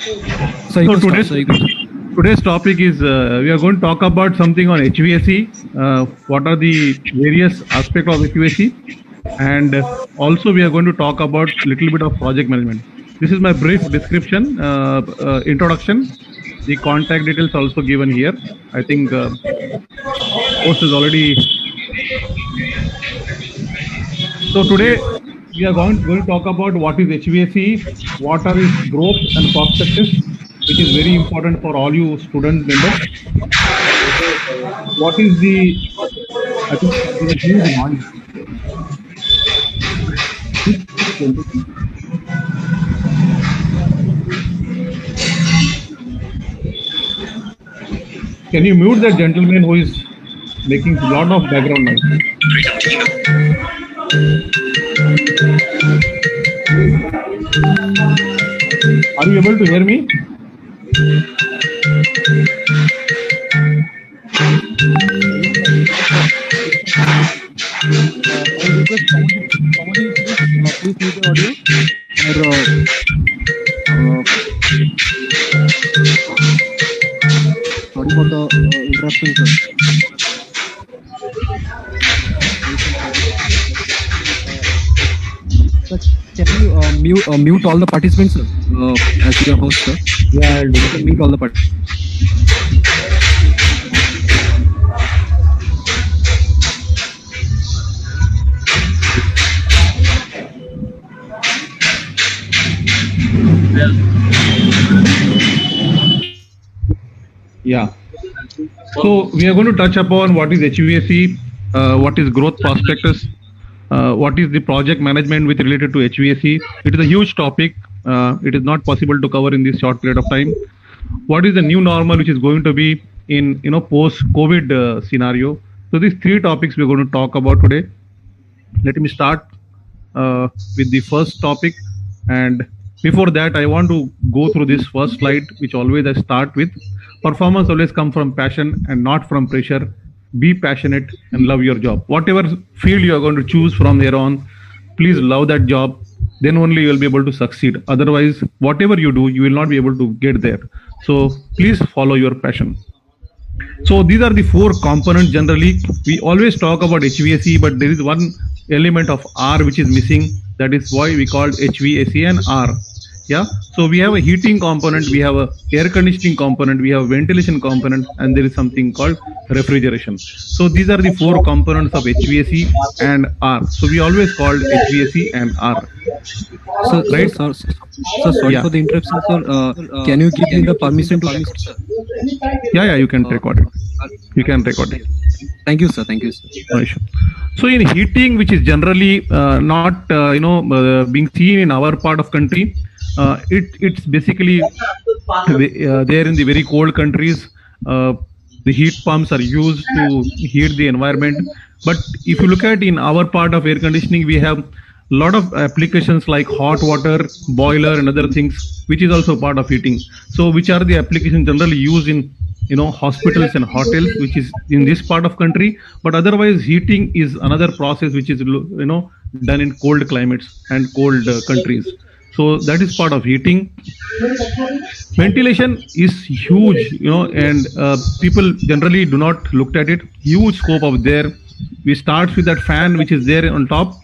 So today's topic is we are going to talk about something on HVAC. What are the various aspects of HVAC, and also we are going to talk about little bit of project management. This is my brief description, introduction. The contact details also given here. I think post is already. So today we are going to talk about what is HVAC, what are its growth and perspectives, which is very important for all you student members. What is the, I think there is huge noise. Can you mute that gentleman who is making a lot of background noise? Are you able to hear me? Sorry for the interruption, sir. Can you mute all the participants, sir? As your host, sir. Yeah, I'll do it. Mute all the participants. Yeah. So we are going to touch upon what is HVAC, what is growth prospectus, what is the project management with related to HVAC. It is a huge topic. It is not possible to cover in this short period of time. What is the new normal which is going to be in post-COVID scenario? So these three topics we're going to talk about today. Let me start with the first topic, and before that I want to go through this first slide, which always I start with. Performance always comes from passion and not from pressure. Be passionate and love your job. Whatever field you are going to choose from here on, please love that job. Then only you will be able to succeed. Otherwise, whatever you do, you will not be able to get there. So please follow your passion. So these are the four components. Generally, we always talk about HVAC, but there is one element of R which is missing. That is why we call HVAC and R. Yeah. So we have a heating component, we have a air conditioning component, we have a ventilation component, and there is something called refrigeration. So these are the four components of HVAC and R. So we always called HVAC and R. So, right? So sorry for the interruption, sir. Can you give me the permission to record, sir? Yeah, you can record it. You can record it. Thank you, sir. Thank you, sir. No issue. So in heating, which is generally not being seen in our part of country, it's basically there in the very cold countries. The heat pumps are used to heat the environment. But if you look at in our part of air conditioning, we have a lot of applications like hot water, boiler, and other things, which is also part of heating. So which are the applications generally used in hospitals and hotels, which is in this part of country. But otherwise, heating is another process which is done in cold climates and cold countries. So that is part of heating. Ventilation is huge, and people generally do not look at it. Huge scope of there. We start with that fan which is there on top.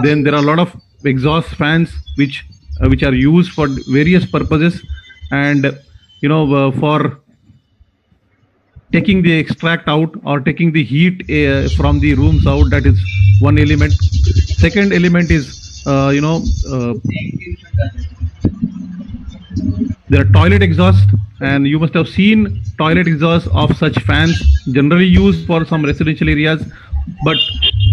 Then there are a lot of exhaust fans which are used for various purposes, and for taking the extract out or taking the heat from the rooms out. That is one element. Second element is there are toilet exhaust, and you must have seen toilet exhaust of such fans generally used for some residential areas. But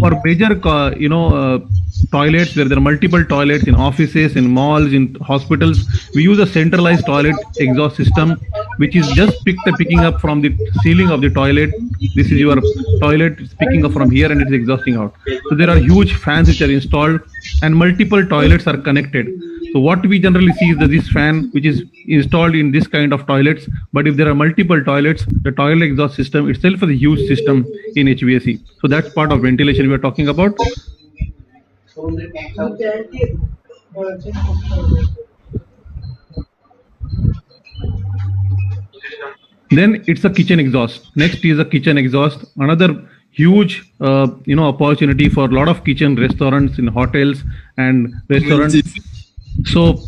for major toilets where there are multiple toilets in offices, in malls, in hospitals, we use a centralized toilet exhaust system, which is just picking up from the ceiling of the toilet. This is your toilet, it's picking up from here and it is exhausting out. So there are huge fans which are installed, and multiple toilets are connected. So what we generally see is that this fan which is installed in this kind of toilets, but if there are multiple toilets, the toilet exhaust system itself is a huge system in HVAC. So that's part of ventilation we are talking about. Then it's a kitchen exhaust. Next is a kitchen exhaust. Another huge, opportunity for a lot of kitchen restaurants in hotels and restaurants. So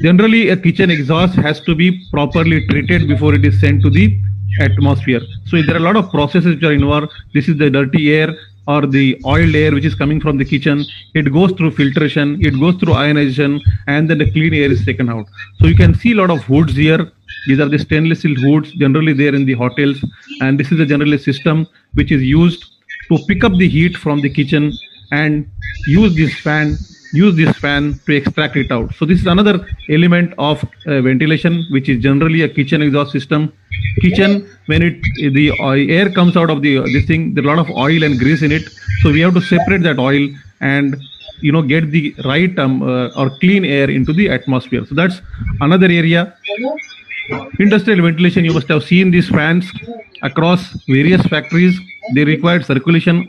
generally a kitchen exhaust has to be properly treated before it is sent to the atmosphere. So there are a lot of processes which are involved. This is the dirty air or the oiled air which is coming from the kitchen. It goes through filtration, it goes through ionization, and then the clean air is taken out. So you can see a lot of hoods here. These are the stainless steel hoods generally there in the hotels, and this is a generally system which is used to pick up the heat from the kitchen and use this fan to extract it out. So this is another element of ventilation, which is generally a kitchen exhaust system. Kitchen, when the air comes out of the this thing, there are a lot of oil and grease in it. So we have to separate that oil and get the right or clean air into the atmosphere. So that's another area. Industrial ventilation, you must have seen these fans across various factories. They require circulation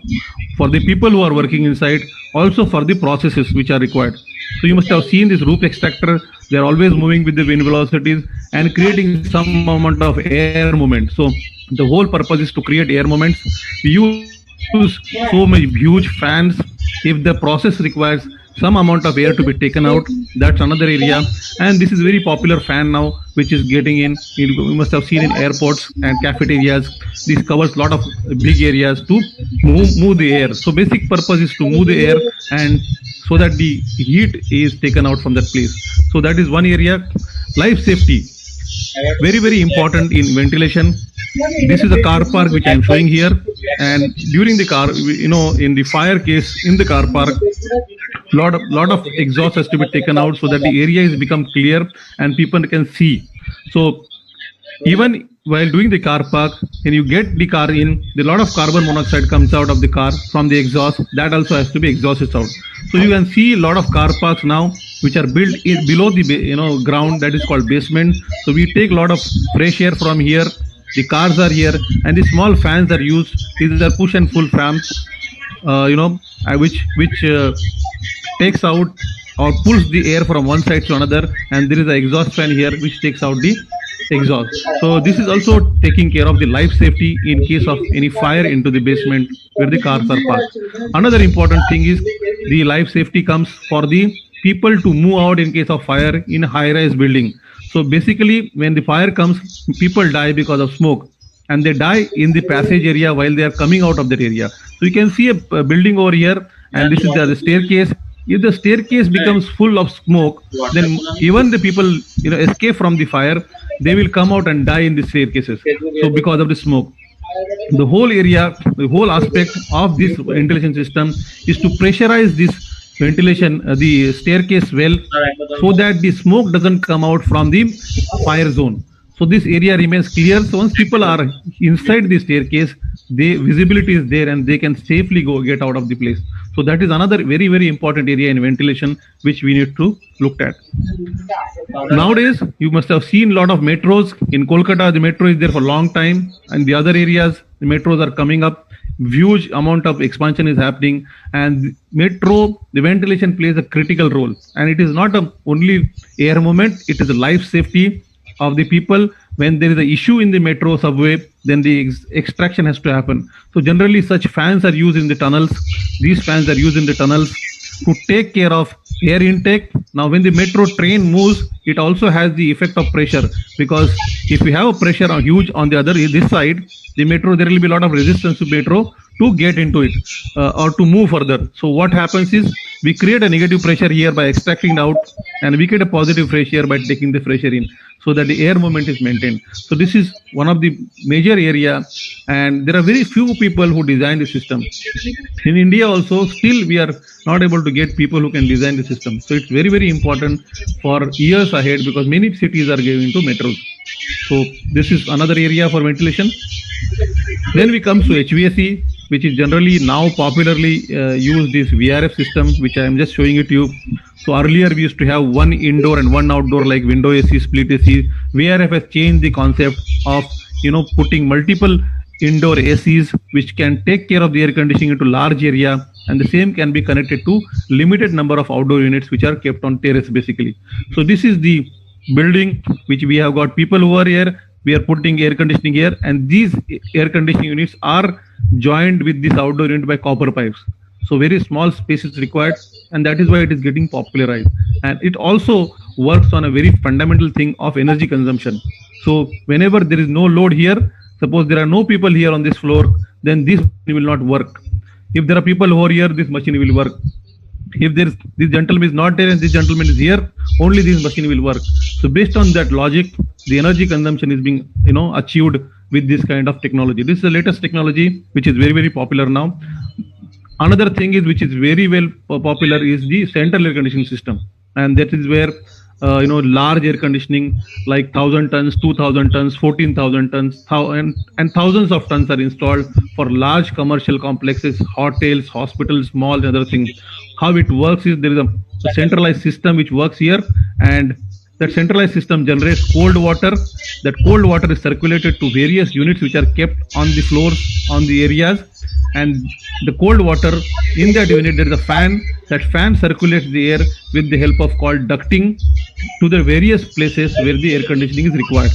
for the people who are working inside, also for the processes which are required. So you must have seen this roof extractor. They are always moving with the wind velocities and creating some amount of air movement. So the whole purpose is to create air movements. We use so many huge fans. If the process requires some amount of air to be taken out, that's another area. And this is very popular fan now, which is getting in. You must have seen in airports and cafeterias. This covers a lot of big areas to move the air. So basic purpose is to move the air and so that the heat is taken out from that place. So that is one area. Life safety, very, very important in ventilation. This is a car park which I am showing here, and during the car, in the fire case in the car park, lot of exhaust has to be taken out so that the area is become clear and people can see. So even while doing the car park, when you get the car in, a lot of carbon monoxide comes out of the car from the exhaust. That also has to be exhausted out. So you can see a lot of car parks now which are built below the ground, that is called basement. So we take a lot of fresh air from here. The cars are here, and the small fans are used. These are push and pull fans, which takes out or pulls the air from one side to another, and there is an exhaust fan here which takes out the exhaust. So this is also taking care of the life safety in case of any fire into the basement where the cars are parked. Another important thing is the life safety comes for the people to move out in case of fire in a high-rise building. So basically, when the fire comes, people die because of smoke, and they die in the passage area while they are coming out of that area. So you can see a building over here, and this is the staircase. If the staircase becomes full of smoke, then even the people escape from the fire, they will come out and die in the staircases. So because of the smoke, the whole area, the whole aspect of this ventilation system is to pressurize this ventilation, the staircase well, so that the smoke doesn't come out from the fire zone. So this area remains clear. So once people are inside the staircase, the visibility is there and they can safely get out of the place. So that is another very, very important area in ventilation which we need to look at. Nowadays, you must have seen a lot of metros. In Kolkata, the metro is there for a long time, and the other areas, the metros are coming up. Huge amount of expansion is happening, and metro, the ventilation plays a critical role. And it is not only air movement, it is a life safety of the people. When there is an issue in the metro subway, then the extraction has to happen. So generally such fans are used in the tunnels. These fans are used in the tunnels to take care of air intake. Now when the metro train moves, it also has the effect of pressure, because if we have a pressure huge on the this side, the metro, there will be a lot of resistance to metro to get into it or to move further. So what happens is we create a negative pressure here by extracting it out, and we get a positive fresh air by taking the fresh air in, so that the air movement is maintained. So this is one of the major area, and there are very few people who design the system. In India also, still we are not able to get people who can design the system. So it's very, very important for years ahead, because many cities are going to metros. So this is another area for ventilation. Then we come to HVAC, which is generally now popularly used this VRF system, which I am just showing it to you. So earlier we used to have one indoor and one outdoor, like window AC, split AC. VRF has changed the concept of putting multiple indoor ACs which can take care of the air conditioning into large area, and the same can be connected to limited number of outdoor units which are kept on terrace basically. So this is the building which we have got people who are here. we are putting air conditioning here, and these air conditioning units are joined with this outdoor unit by copper pipes. So very small space is required, and that is why it is getting popularized. And it also works on a very fundamental thing of energy consumption. So whenever there is no load here, suppose there are no people here on this floor, then this will not work. If there are people over here, this machine will work. If there is this gentleman is not there and this gentleman is here, only this machine will work. So based on that logic, the energy consumption is being achieved with this kind of technology. This is the latest technology which is very popular now. Another thing is which is very well popular is the central air conditioning system, and that is where large air conditioning like 1,000 tons, 2,000 tons, 14,000 tons, and thousands of tons are installed for large commercial complexes, hotels, hospitals, malls, and other things. How it works is there is a centralized system which works here, and that centralized system generates cold water. That cold water is circulated to various units which are kept on the floors, on the areas, and the cold water in that unit, there is a fan. That fan circulates the air with the help of called ducting to the various places where the air conditioning is required.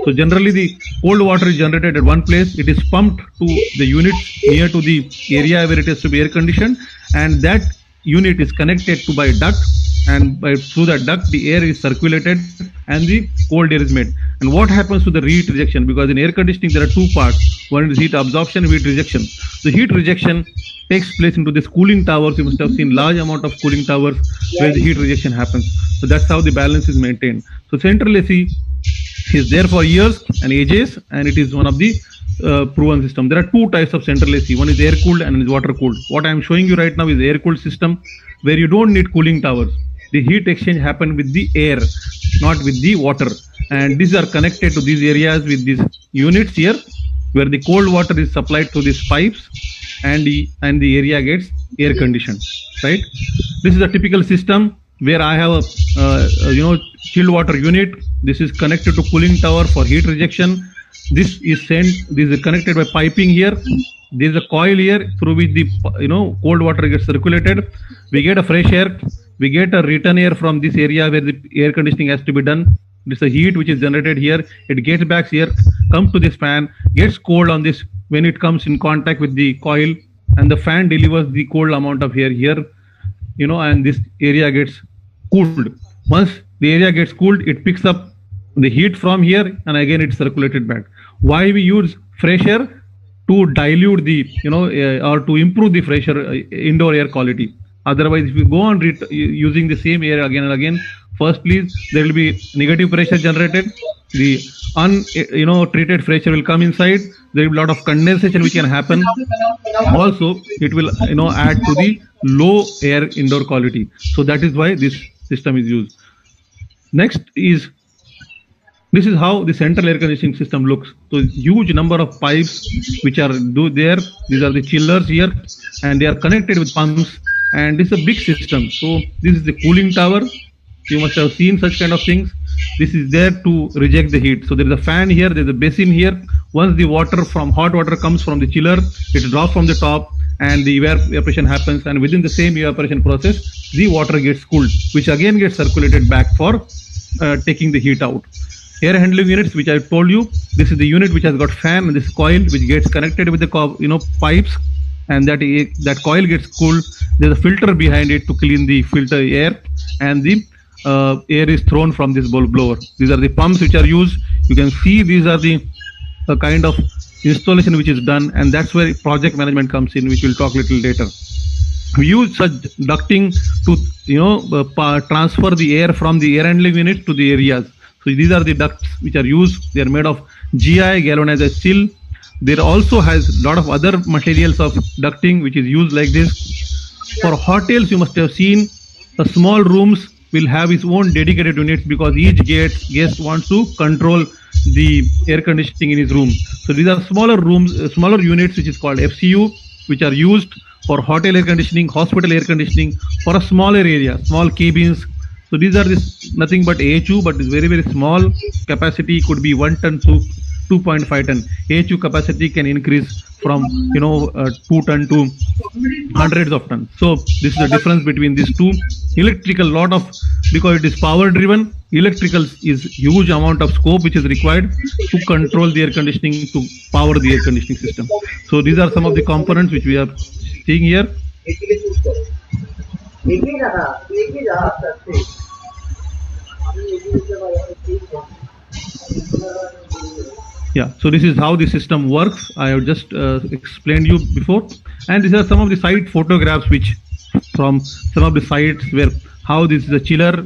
So generally the cold water is generated at one place, it is pumped to the units near to the area where it has to be air conditioned, and that unit is connected to by duct, and through that duct the air is circulated and the cold air is made. And what happens to the heat rejection? Because in air conditioning there are two parts, one is heat absorption and heat rejection. The heat rejection takes place into this cooling towers. You must have seen large amount of cooling towers where the heat rejection happens. So that's how the balance is maintained. So central AC is there for years and ages, and it is one of the proven system. There are two types of central AC. One is air cooled and one is water cooled. What I am showing you right now is air cooled system, where you don't need cooling towers. The heat exchange happen with the air, not with the water. And these are connected to these areas with these units here, where the cold water is supplied through these pipes, and the area gets air conditioned. Right? This is a typical system where I have a chilled water unit. This is connected to cooling tower for heat rejection. This is connected by piping here. There is a coil here through which the cold water gets circulated. We get a fresh air. We get a return air from this area where the air conditioning has to be done. This is a heat which is generated here. It gets back here, comes to this fan, gets cold on this when it comes in contact with the coil, and the fan delivers the cold amount of air here, and this area gets cooled. Once the area gets cooled, it picks up the heat from here, and again it's circulated back. Why we use fresh air? To dilute the or to improve the fresh air, indoor air quality. Otherwise, if you go on using the same air again and again, firstly there will be negative pressure generated. The treated fresh air will come inside. There will be a lot of condensation which can happen. Also, it will add to the low air indoor quality. So that is why this system is used. Next is, this is how the central air conditioning system looks. So huge number of pipes which are there. These are the chillers here, and they are connected with pumps. And this is a big system. So this is the cooling tower. You must have seen such kind of things. This is there to reject the heat. So there is a fan here. There is a basin here. Once the water from hot water comes from the chiller, it drops from the top, and the evaporation happens. And within the same evaporation process, the water gets cooled, which again gets circulated back for taking the heat out. Air handling units, which I told you, this is the unit which has got fan and this coil which gets connected with the pipes, and that coil gets cooled. There's a filter behind it to clean the filter air, and the air is thrown from this blower. These are the pumps which are used. You can see these are the kind of installation which is done, and that's where project management comes in, which we'll talk a little later. We use such ducting to transfer the air from the air handling unit to the areas. So these are the ducts which are used. They are made of GI, galvanized steel. There also has a lot of other materials of ducting which is used like this. For hotels, you must have seen the small rooms will have its own dedicated units, because each guest wants to control the air conditioning in his room. So these are smaller rooms, smaller units which is called FCU, which are used for hotel air conditioning, hospital air conditioning, for a smaller area, small cabins. So these are nothing but AHU, but it's very small capacity. Could be 1 ton to 2.5 ton. AHU capacity can increase from 2 ton to hundreds of tons. So this is the difference between these two. Electrical, lot of, because it is power driven, electrical is huge amount of scope which is required to control the air conditioning, to power the air conditioning system. So these are some of the components which we are seeing here. Yeah, so this is how the system works. I have just explained you before, and these are some of the site photographs which from some of the sites where how this is a chiller,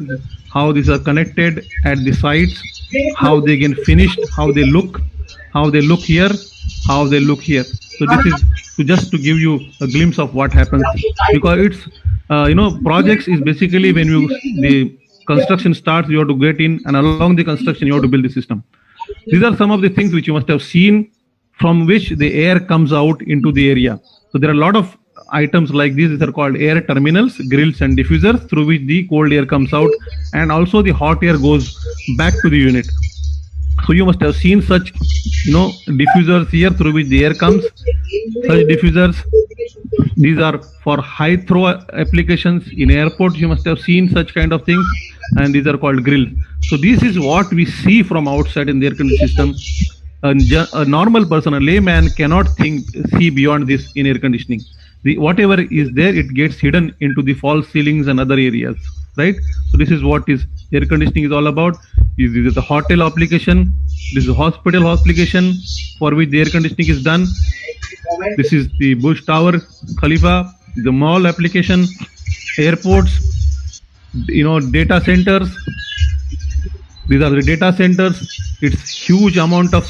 how these are connected at the sites, how they get finished, how they look here, how they look here. So this is just to give you a glimpse of what happens, because it's projects is basically when the construction starts, you have to get in, and along the construction you have to build the system. These are some of the things which you must have seen, from which the air comes out into the area. So there are a lot of items like these. These are called air terminals, grills and diffusers, through which the cold air comes out, and also the hot air goes back to the unit. So you must have seen such diffusers here through which the air comes. Such diffusers, these are for high throw applications in airports. You must have seen such kind of things, and these are called grills. So this is what we see from outside in the air conditioning system. A normal person, a layman, cannot see beyond this in air conditioning. Whatever is there, it gets hidden into the false ceilings and other areas, right? So this is what is air conditioning is all about. This is the hotel application. This is a hospital application for which the air conditioning is done. This is the Bush Tower, Khalifa, the mall application, airports, data centers. These are the data centers. It's huge amount of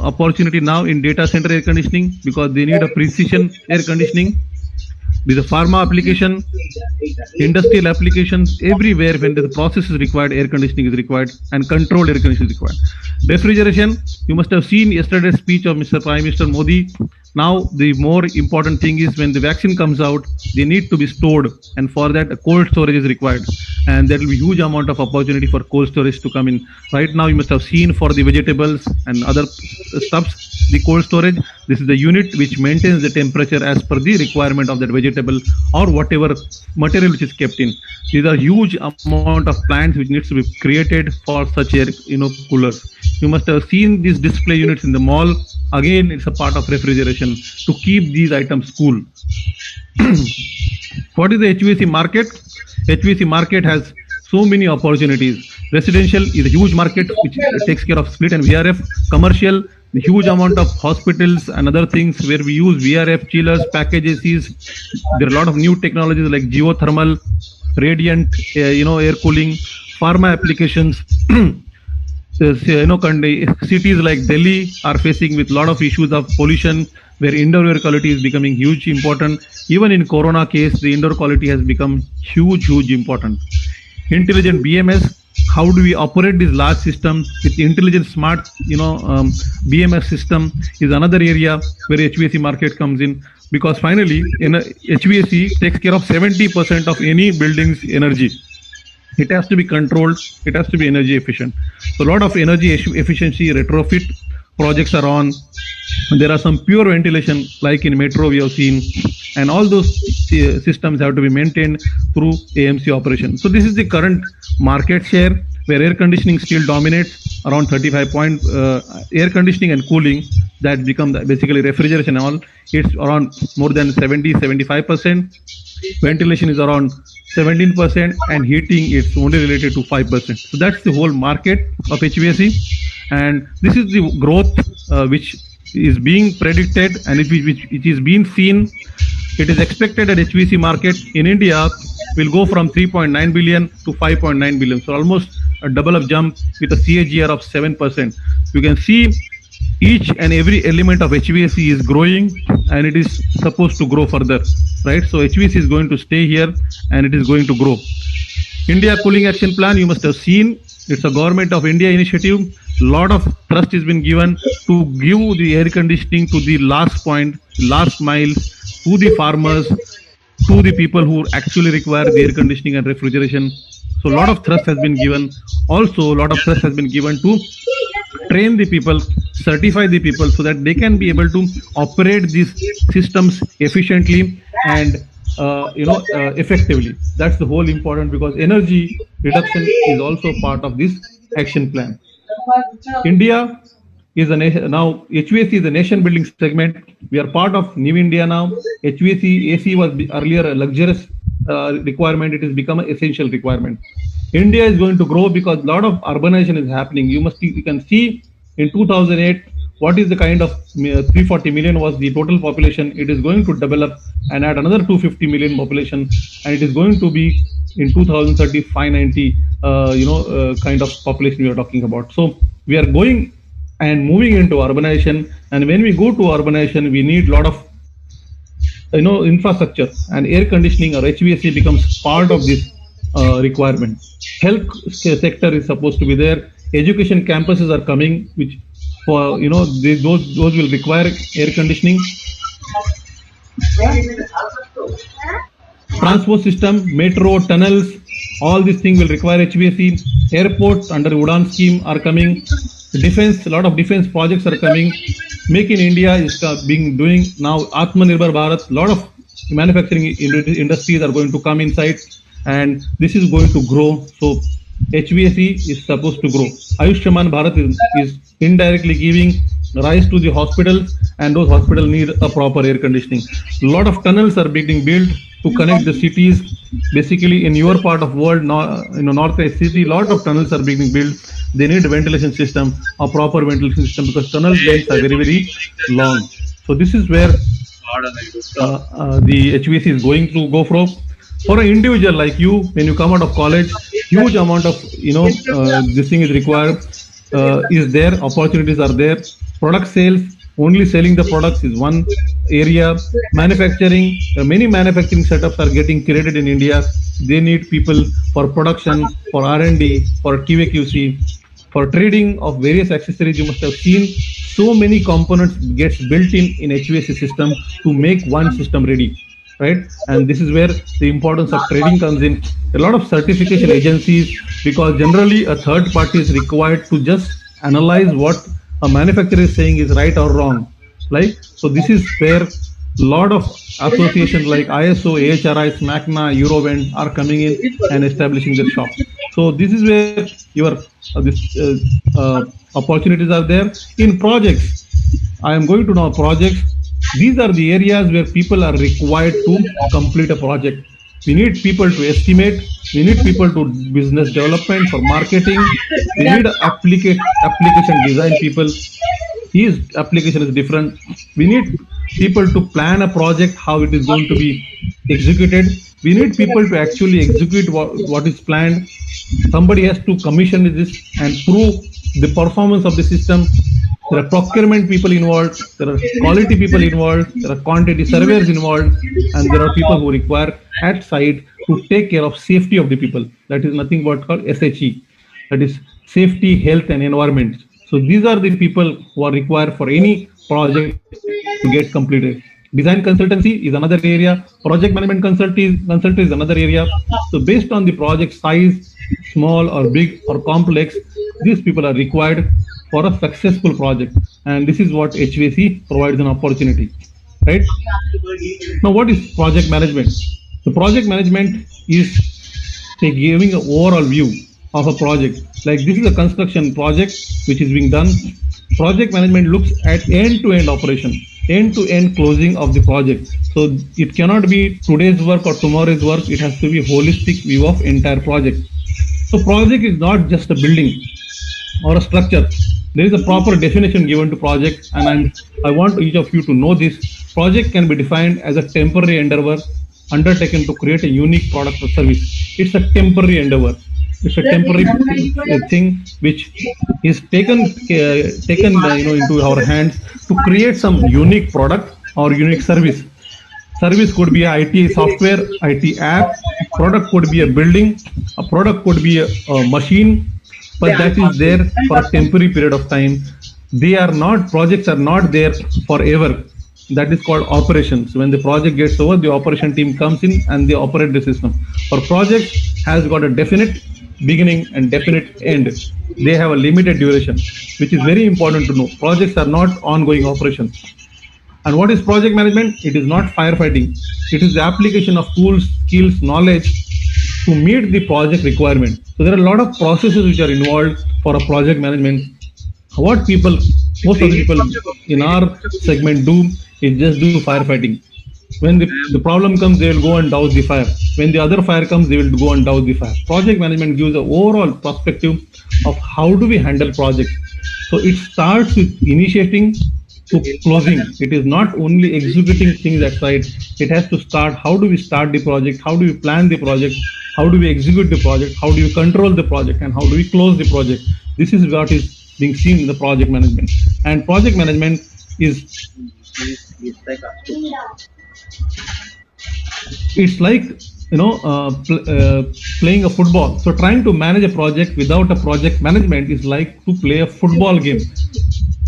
opportunity now in data center air conditioning, because they need a precision air conditioning. This is a pharma application, industrial applications. Everywhere when the process is required, air conditioning is required, and controlled air conditioning is required. Refrigeration, you must have seen yesterday's speech of Mr. Prime Minister Modi. Now the more important thing is, when the vaccine comes out, they need to be stored, and for that a cold storage is required, and there will be huge amount of opportunity for cold storage to come in. Right now you must have seen for the vegetables and other stuffs, the cold storage. This is the unit which maintains the temperature as per the requirement of that vegetable or whatever material which is kept in. These are huge amount of plants which needs to be created for such air coolers. You must have seen these display units in the mall. Again, it's a part of refrigeration to keep these items cool. What is the HVAC market? HVAC market has so many opportunities. Residential is a huge market which takes care of split and VRF. Commercial, the huge amount of hospitals and other things where we use VRF, chillers, package ACs. There are a lot of new technologies like geothermal, radiant, air cooling, pharma applications. Cities like Delhi are facing with a lot of issues of pollution, where indoor air quality is becoming huge important. Even in Corona case, the indoor quality has become huge important. Intelligent BMS, how do we operate this large system with intelligent smart BMS system is another area where HVAC market comes in, because finally HVAC takes care of 70% of any building's energy. It has to be controlled, it has to be energy efficient. So a lot of energy efficiency retrofit projects are on. There are some pure ventilation like in metro we have seen, and all those systems have to be maintained through AMC operation. So this is the current market share, where air conditioning still dominates around 35 point. Air conditioning and cooling, that become basically refrigeration and all, it's around more than 75%. Ventilation is around 17%, and heating is only related to 5%. So that's the whole market of HVAC, and this is the growth which is being predicted and which is being seen. It is expected that HVAC market in India will go from 3.9 billion to 5.9 billion. So almost a double of jump with a CAGR of 7%. You can see each and every element of HVAC is growing, and it is supposed to grow further, right? So HVAC is going to stay here, and it is going to grow. India Cooling Action Plan, you must have seen, it's a Government of India initiative. Lot of trust has been given to give the air conditioning to the last point, last mile, to the farmers, to the people who actually require the air conditioning and refrigeration. So a lot of thrust has been given. Also, a lot of thrust has been given to train the people, certify the people, so that they can be able to operate these systems efficiently and effectively. That's the whole important, because energy reduction is also part of this action plan. India is a nation now. HVAC is a nation building segment. We are part of New India now. HVAC AC was earlier a luxurious requirement. It has become an essential requirement. India is going to grow because a lot of urbanization is happening. You can see in 2008 what is the kind of 340 million was the total population. It is going to develop and add another 250 million population, and it is going to be in 2030 590 kind of population we are talking about. So we are going and moving into urbanization, and when we go to urbanization we need a lot of infrastructure, and air conditioning or HVAC becomes part of this requirement. Health sector is supposed to be there. Education campuses are coming, which for those will require air conditioning. Transport system, metro, tunnels, all these things will require HVAC. Airports under Udan scheme are coming. Defense, a lot of defense projects are coming. Make in India is being doing now. Atmanirbhar Bharat, a lot of manufacturing industries are going to come inside, and this is going to grow. So HVAC is supposed to grow. Ayushman Bharat is indirectly giving rise to the hospitals, and those hospitals need a proper air conditioning. A lot of tunnels are being built to connect the cities. Basically, in your part of world, northwest city, lot of tunnels are being built. They need a ventilation system, a proper ventilation system, because tunnel lengths are very, very long. So this is where the HVAC is going to go from. For an individual like you, when you come out of college, huge amount of this thing is required. Is there, opportunities are there. Product sales, only selling the products is one area. Manufacturing, many manufacturing setups are getting created in India. They need people for production, for R&D, for QA/QC, for trading of various accessories. You must have seen so many components gets built in HVAC system to make one system ready, right? And this is where the importance of trading comes in. A lot of certification agencies, because generally a third party is required to just analyze what a manufacturer is saying is right or wrong. Like, so this is where a lot of associations like ISO, AHRI, SMACNA, Eurovent are coming in and establishing their shop. So this is where your opportunities are there. In projects, I am going to now projects. These are the areas where people are required to complete a project. We need people to estimate. We need people to business development, for marketing. We need application design people. His application is different. We need people to plan a project, how it is going to be executed. We need people to actually execute what is planned. Somebody has to commission this and prove the performance of the system. There are procurement people involved, there are quality people involved, there are quantity surveyors involved, and there are people who require at site to take care of safety of the people. That is nothing but called SHE, that is safety, health and environment. So these are the people who are required for any project to get completed. Design consultancy is another area. Project management consultant is another area. So based on the project size, small or big or complex, these people are required for a successful project. And this is what HVAC provides an opportunity, right? Now, what is project management? The project management is giving an overall view of a project. Like, this is a construction project which is being done. Project management looks at end-to-end operation, end-to-end closing of the project. So it cannot be today's work or tomorrow's work. It has to be holistic view of entire project. So project is not just a building or a structure. There is a proper definition given to project, and I want each of you to know this. Project can be defined as a temporary endeavor undertaken to create a unique product or service. It's a temporary endeavor. It's a temporary thing which is taken into our hands to create some unique product or unique service. Service could be a IT software, IT app. Product could be a building. A product could be a machine. But that is there for a temporary period of time. Projects are not there forever. That is called operations. When the project gets over, the operation team comes in and they operate the system. For projects has got a definite beginning and definite end. They have a limited duration, which is very important to know. Projects are not ongoing operations. And what is project management? It is not firefighting. It is the application of tools, skills, knowledge to meet the project requirement. So there are a lot of processes which are involved for a project management. What people, most of the people in our segment do is just do firefighting. When the problem comes, they will go and douse the fire. When the other fire comes, they will go and douse the fire. Project management gives an overall perspective of how do we handle projects. So it starts with initiating to closing. It is not only executing things at site. It has to start. How do we start the project? How do we plan the project? How do we execute the project? How do we control the project? And how do we close the project? This is what is being seen in the project management. And project management is, it's like, playing a football. So trying to manage a project without a project management is like to play a football game.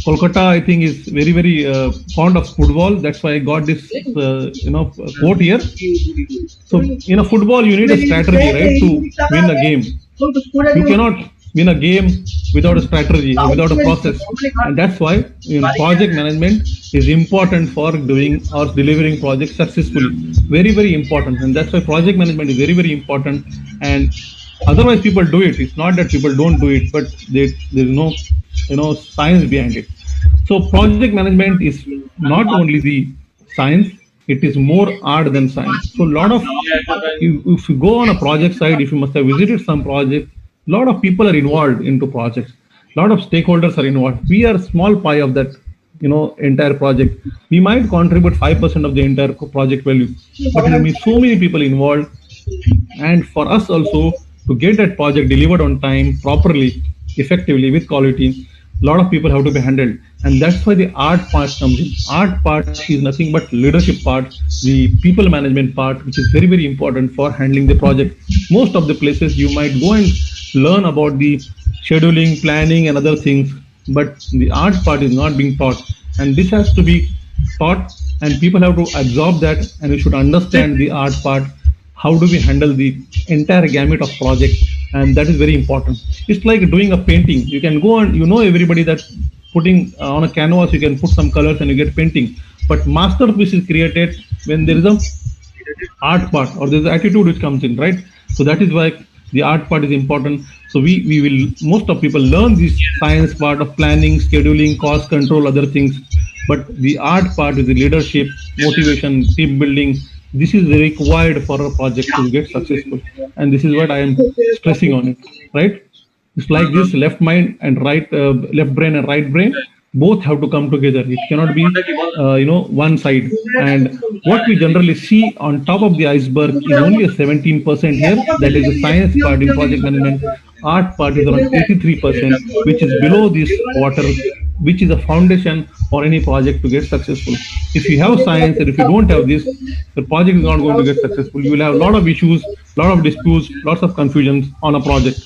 Kolkata, I think, is very, very fond of football. That's why I got this, quote here. So in a football, you need a strategy, right, to win a game. You cannot win a game without a strategy or without a process. And that's why project management is important for doing or delivering projects successfully. Very, very important. And that's why project management is very, very important. And otherwise people do it. It's not that people don't do it, but there's no science behind it. So project management is not only the science, it is more art than science. So a lot of, if you go on a project site, if you must have visited some project, a lot of people are involved into projects. A lot of stakeholders are involved. We are a small pie of that, entire project. We might contribute 5% of the entire project value, but there will be so many people involved. And for us also to get that project delivered on time, properly, effectively, with quality, a lot of people have to be handled. And that's why the art part comes in. Art part is nothing but leadership part, the people management part, which is very, very important for handling the project. Most of the places you might go and learn about the scheduling, planning, and other things, but the art part is not being taught. And this has to be taught, and people have to absorb that, and we should understand the art part. How do we handle the entire gamut of project? And that is very important. It's like doing a painting. You can go and everybody that putting on a canvas, you can put some colors and you get painting. But masterpiece is created when there is a art part or there's attitude which comes in, right? So that is why the art part is important. So we will, most of people learn this science part of planning, scheduling, cost control, other things. But the art part is the leadership, motivation, team building. This is required for a project to get successful. And this is what I am stressing on it, right? It's like this left mind and left brain and right brain, both have to come together. It cannot be, one side. And what we generally see on top of the iceberg is only a 17% here. That is the science part in project management. Art part is around 83%, which is below this water, which is a foundation for any project to get successful. If you have science and if you don't have this, the project is not going to get successful. You will have a lot of issues, a lot of disputes, lots of confusions on a project.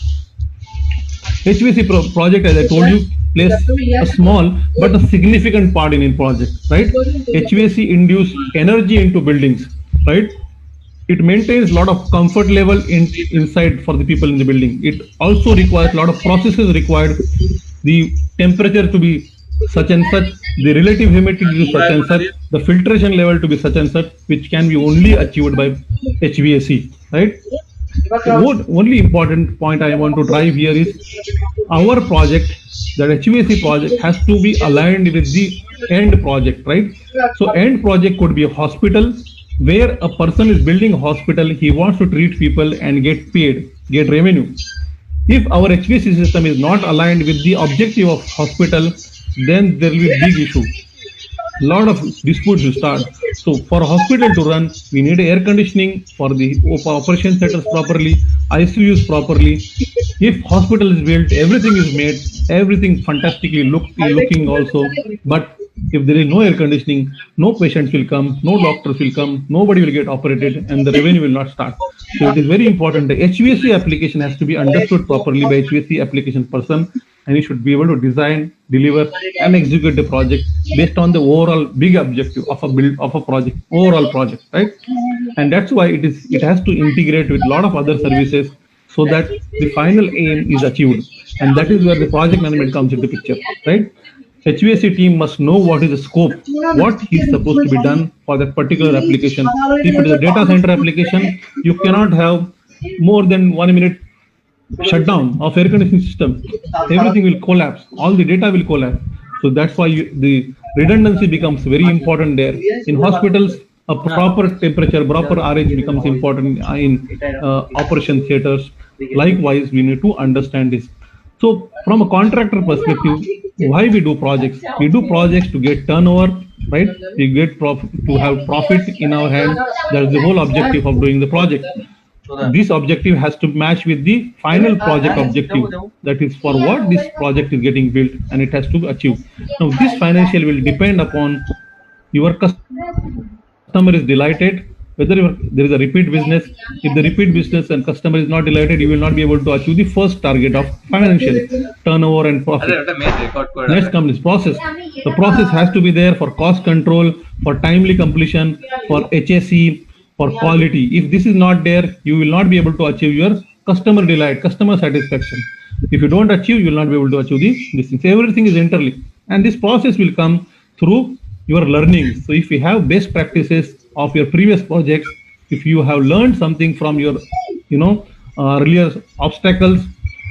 HVAC project, as I told you, plays a small but a significant part in project, right? HVAC induce energy into buildings, right? It maintains a lot of comfort level inside for the people in the building. It also requires a lot of processes required. The temperature to be such and such, the relative humidity to be such and such, the filtration level to be such and such, which can be only achieved by HVAC, right? The only important point I want to drive here is our project, that HVAC project has to be aligned with the end project, right? So end project could be a hospital, where a person is building a hospital, he wants to treat people and get paid, get revenue. If our HVAC system is not aligned with the objective of hospital, then there will be a big issue. A lot of disputes will start. So for a hospital to run, we need air conditioning for the operation centers properly, ICUs properly. If hospital is built, everything is made, everything fantastically looking also, but if there is no air conditioning, no patients will come, no doctors will come, nobody will get operated, and the revenue will not start. So it is very important. The HVAC application has to be understood properly by HVAC application person, and you should be able to design, deliver, and execute the project based on the overall big objective of a project, overall project, right? And that's why it has to integrate with a lot of other services so that the final aim is achieved. And that is where the project management comes into picture, right? HVAC team must know what is the scope, what is supposed to be done for that particular application. If it is a data center application, you cannot have more than 1 minute shutdown of air conditioning system. Everything will collapse. All the data will collapse. So that's why the redundancy becomes very important there. In hospitals, a proper temperature, proper RH becomes important in operation theaters. Likewise, we need to understand this. So from a contractor perspective, why we do projects? We do projects to get turnover, right? We get to have profit in our hand. That's the whole objective of doing the project. This objective has to match with the final project objective. That is for what this project is getting built and it has to achieve. Now this financial will depend upon your customer is delighted, whether there is a repeat business. If the repeat business and customer is not delighted, you will not be able to achieve the first target of financial turnover and profit. Next comes this process. The process has to be there for cost control, for timely completion, for HSE, for quality. If this is not there, you will not be able to achieve your customer delight, customer satisfaction. If you don't achieve, you will not be able to achieve this thing. So everything is interlinked, and this process will come through your learning. So if you have best practices of your previous projects, if you have learned something from your earlier obstacles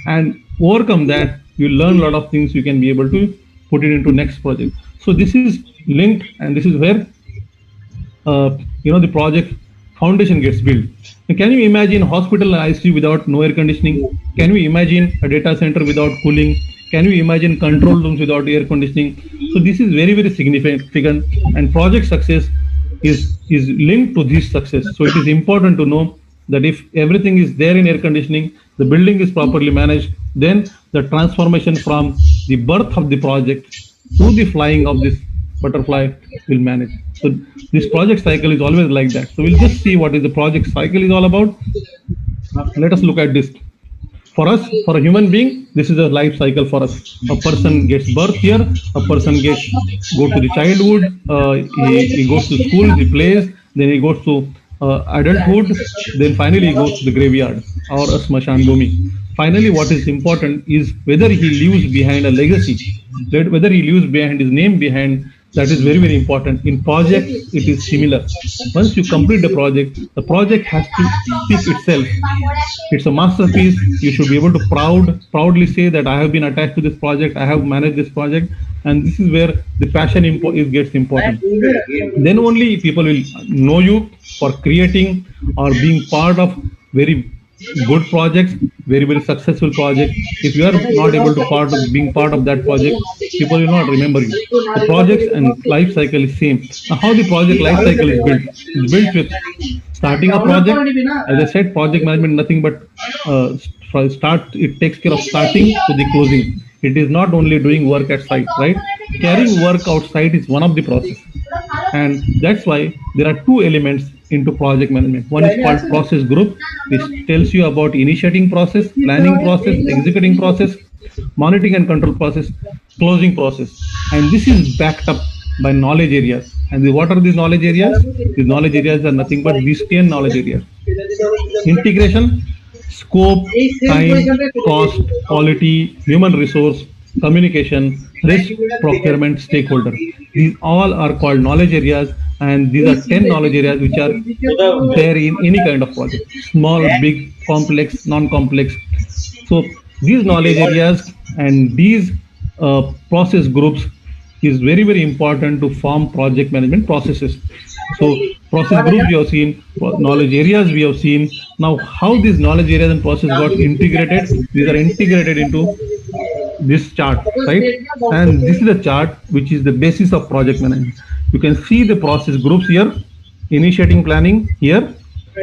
and overcome that, you learn a lot of things, you can be able to put it into next project. So this is linked, and this is where the project foundation gets built. Now, can you imagine hospital ICU without no air conditioning? Can you imagine a data center without cooling? Can you imagine control rooms without air conditioning? So this is very, very significant, and project success is linked to this success. So it is important to know that if everything is there in air conditioning, the building is properly managed, then the transformation from the birth of the project to the flying of this butterfly will manage. So this project cycle is always like that. So we'll just see what is the project cycle is all about. Let us look at this. For us, for a human being, this is a life cycle for us. A person gets birth here, a person go to the childhood, he goes to school, he plays, then he goes to adulthood, then finally he goes to the graveyard or a smashan bhumi. Finally, what is important is whether he leaves behind a legacy, whether he leaves behind his name behind. That is very, very important. In project, it is similar. Once you complete the project has to speak itself. It's a masterpiece. You should be able to proudly say that I have been attached to this project, I have managed this project, and this is where the passion gets important. Then only people will know you for creating or being part of very good projects, very, very successful project. If you are not able to being part of that project, people will not remember you. The projects and life cycle is same. Now, how the project life cycle is built? It's built with starting a project. As I said, project management nothing but it takes care of starting to the closing. It is not only doing work at site, right? Carrying work outside is one of the process, and that's why there are two elements into project management. One is called process group, which tells you about initiating process, planning process, executing process, monitoring and control process, closing process. And this is backed up by knowledge areas. And what are these knowledge areas? These knowledge areas are nothing but these 10 knowledge areas. Integration, scope, time, cost, quality, human resource, communication, risk, procurement, stakeholder. These all are called knowledge areas, and these are 10 knowledge areas which are there in any kind of project, small, big, complex, non-complex. So these knowledge areas and these process groups is very, very important to form project management processes. So process groups we have seen, knowledge areas we have seen. Now how these knowledge areas and process got integrated? These are integrated into this chart, right? And this is a chart which is the basis of project management. You can see the process groups here, initiating planning here,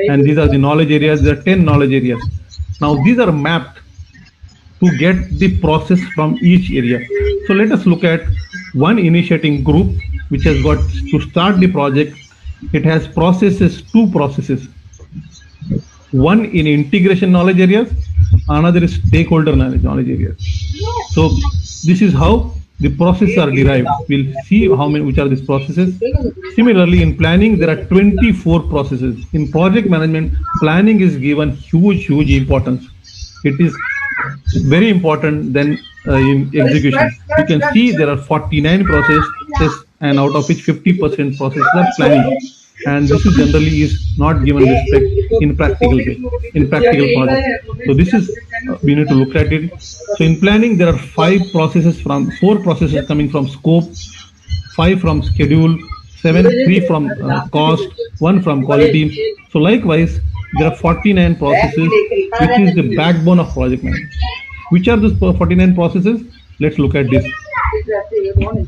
and these are the knowledge areas. There are 10 knowledge areas. Now these are mapped to get the process from each area. So let us look at one initiating group which has got to start the project. It has processes, two processes. One in integration knowledge areas, another is stakeholder knowledge areas. So this is how the processes are derived. We'll see which are these processes. Similarly, in planning, there are 24 processes. In project management, planning is given huge importance. It is very important than in execution. You can see there are 49 processes, and out of which 50% processes are planning. And this is generally is not given respect in practical way, in practical project. So this is we need to look at it. So in planning, there are four processes coming from scope, 5 from schedule, 3 from cost, 1 from quality. So likewise, there are 49 processes, which is the backbone of project management. Which are those 49 processes? Let's look at this.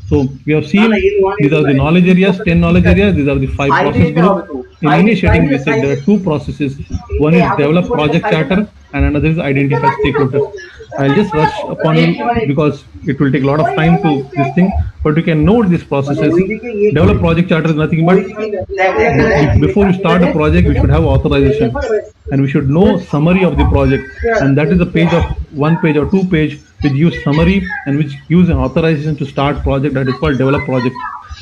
So we have seen these are the knowledge areas, 10 knowledge areas. These are the 5 process groups. In initiating, we said there are 2 processes. One is develop project charter, and another is identify stakeholders. I'll just rush upon you because it will take a lot of time to this thing, but you can note these processes. Develop project charter is nothing but before you start a project, we should have authorization, and we should know summary of the project, and that is a page of 1 page or 2 page which gives summary and which gives an authorization to start project, that is called develop project.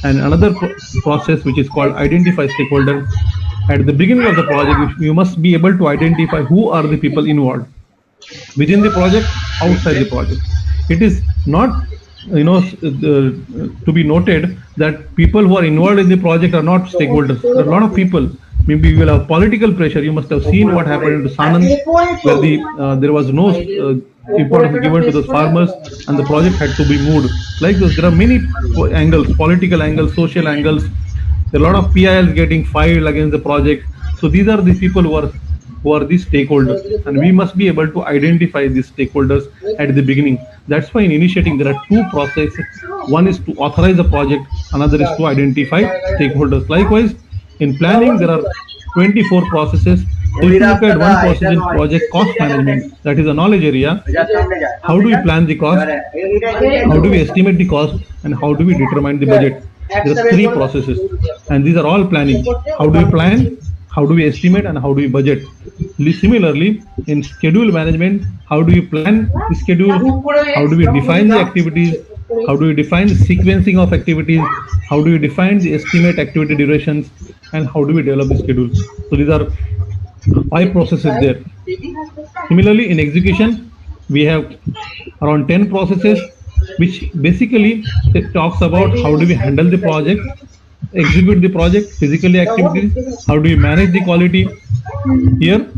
And another process which is called identify stakeholder. At the beginning of the project, you must be able to identify who are the people involved within the project, outside the project. It is not, to be noted that people who are involved in the project are not stakeholders. There are a lot of people. Maybe you will have political pressure. You must have seen what happened to Sanand, where there was no importance given to the farmers, and the project had to be moved. Like this, there are many angles: political angles, social angles. There are a lot of PILs getting filed against the project. So these are the people who are the stakeholders, and we must be able to identify these stakeholders at the beginning. That's why in initiating there are 2 processes. One is to authorize the project, another is to identify stakeholders. Likewise, in planning there are 24 processes. So if you look at one process in project cost management, that is a knowledge area. How do we plan the cost? How do we estimate the cost? And how do we determine the budget? There are 3 processes, and these are all planning. How do we plan? How do we estimate, and how do we budget? Similarly, in schedule management, how do we plan the schedule? How do we define the activities? How do we define the sequencing of activities? How do we define the estimate activity durations? And how do we develop the schedule? So these are 5 processes there. Similarly, in execution, we have around 10 processes, which basically talks about how do we handle the project, execute the project, physically activities, how do we manage the quality here,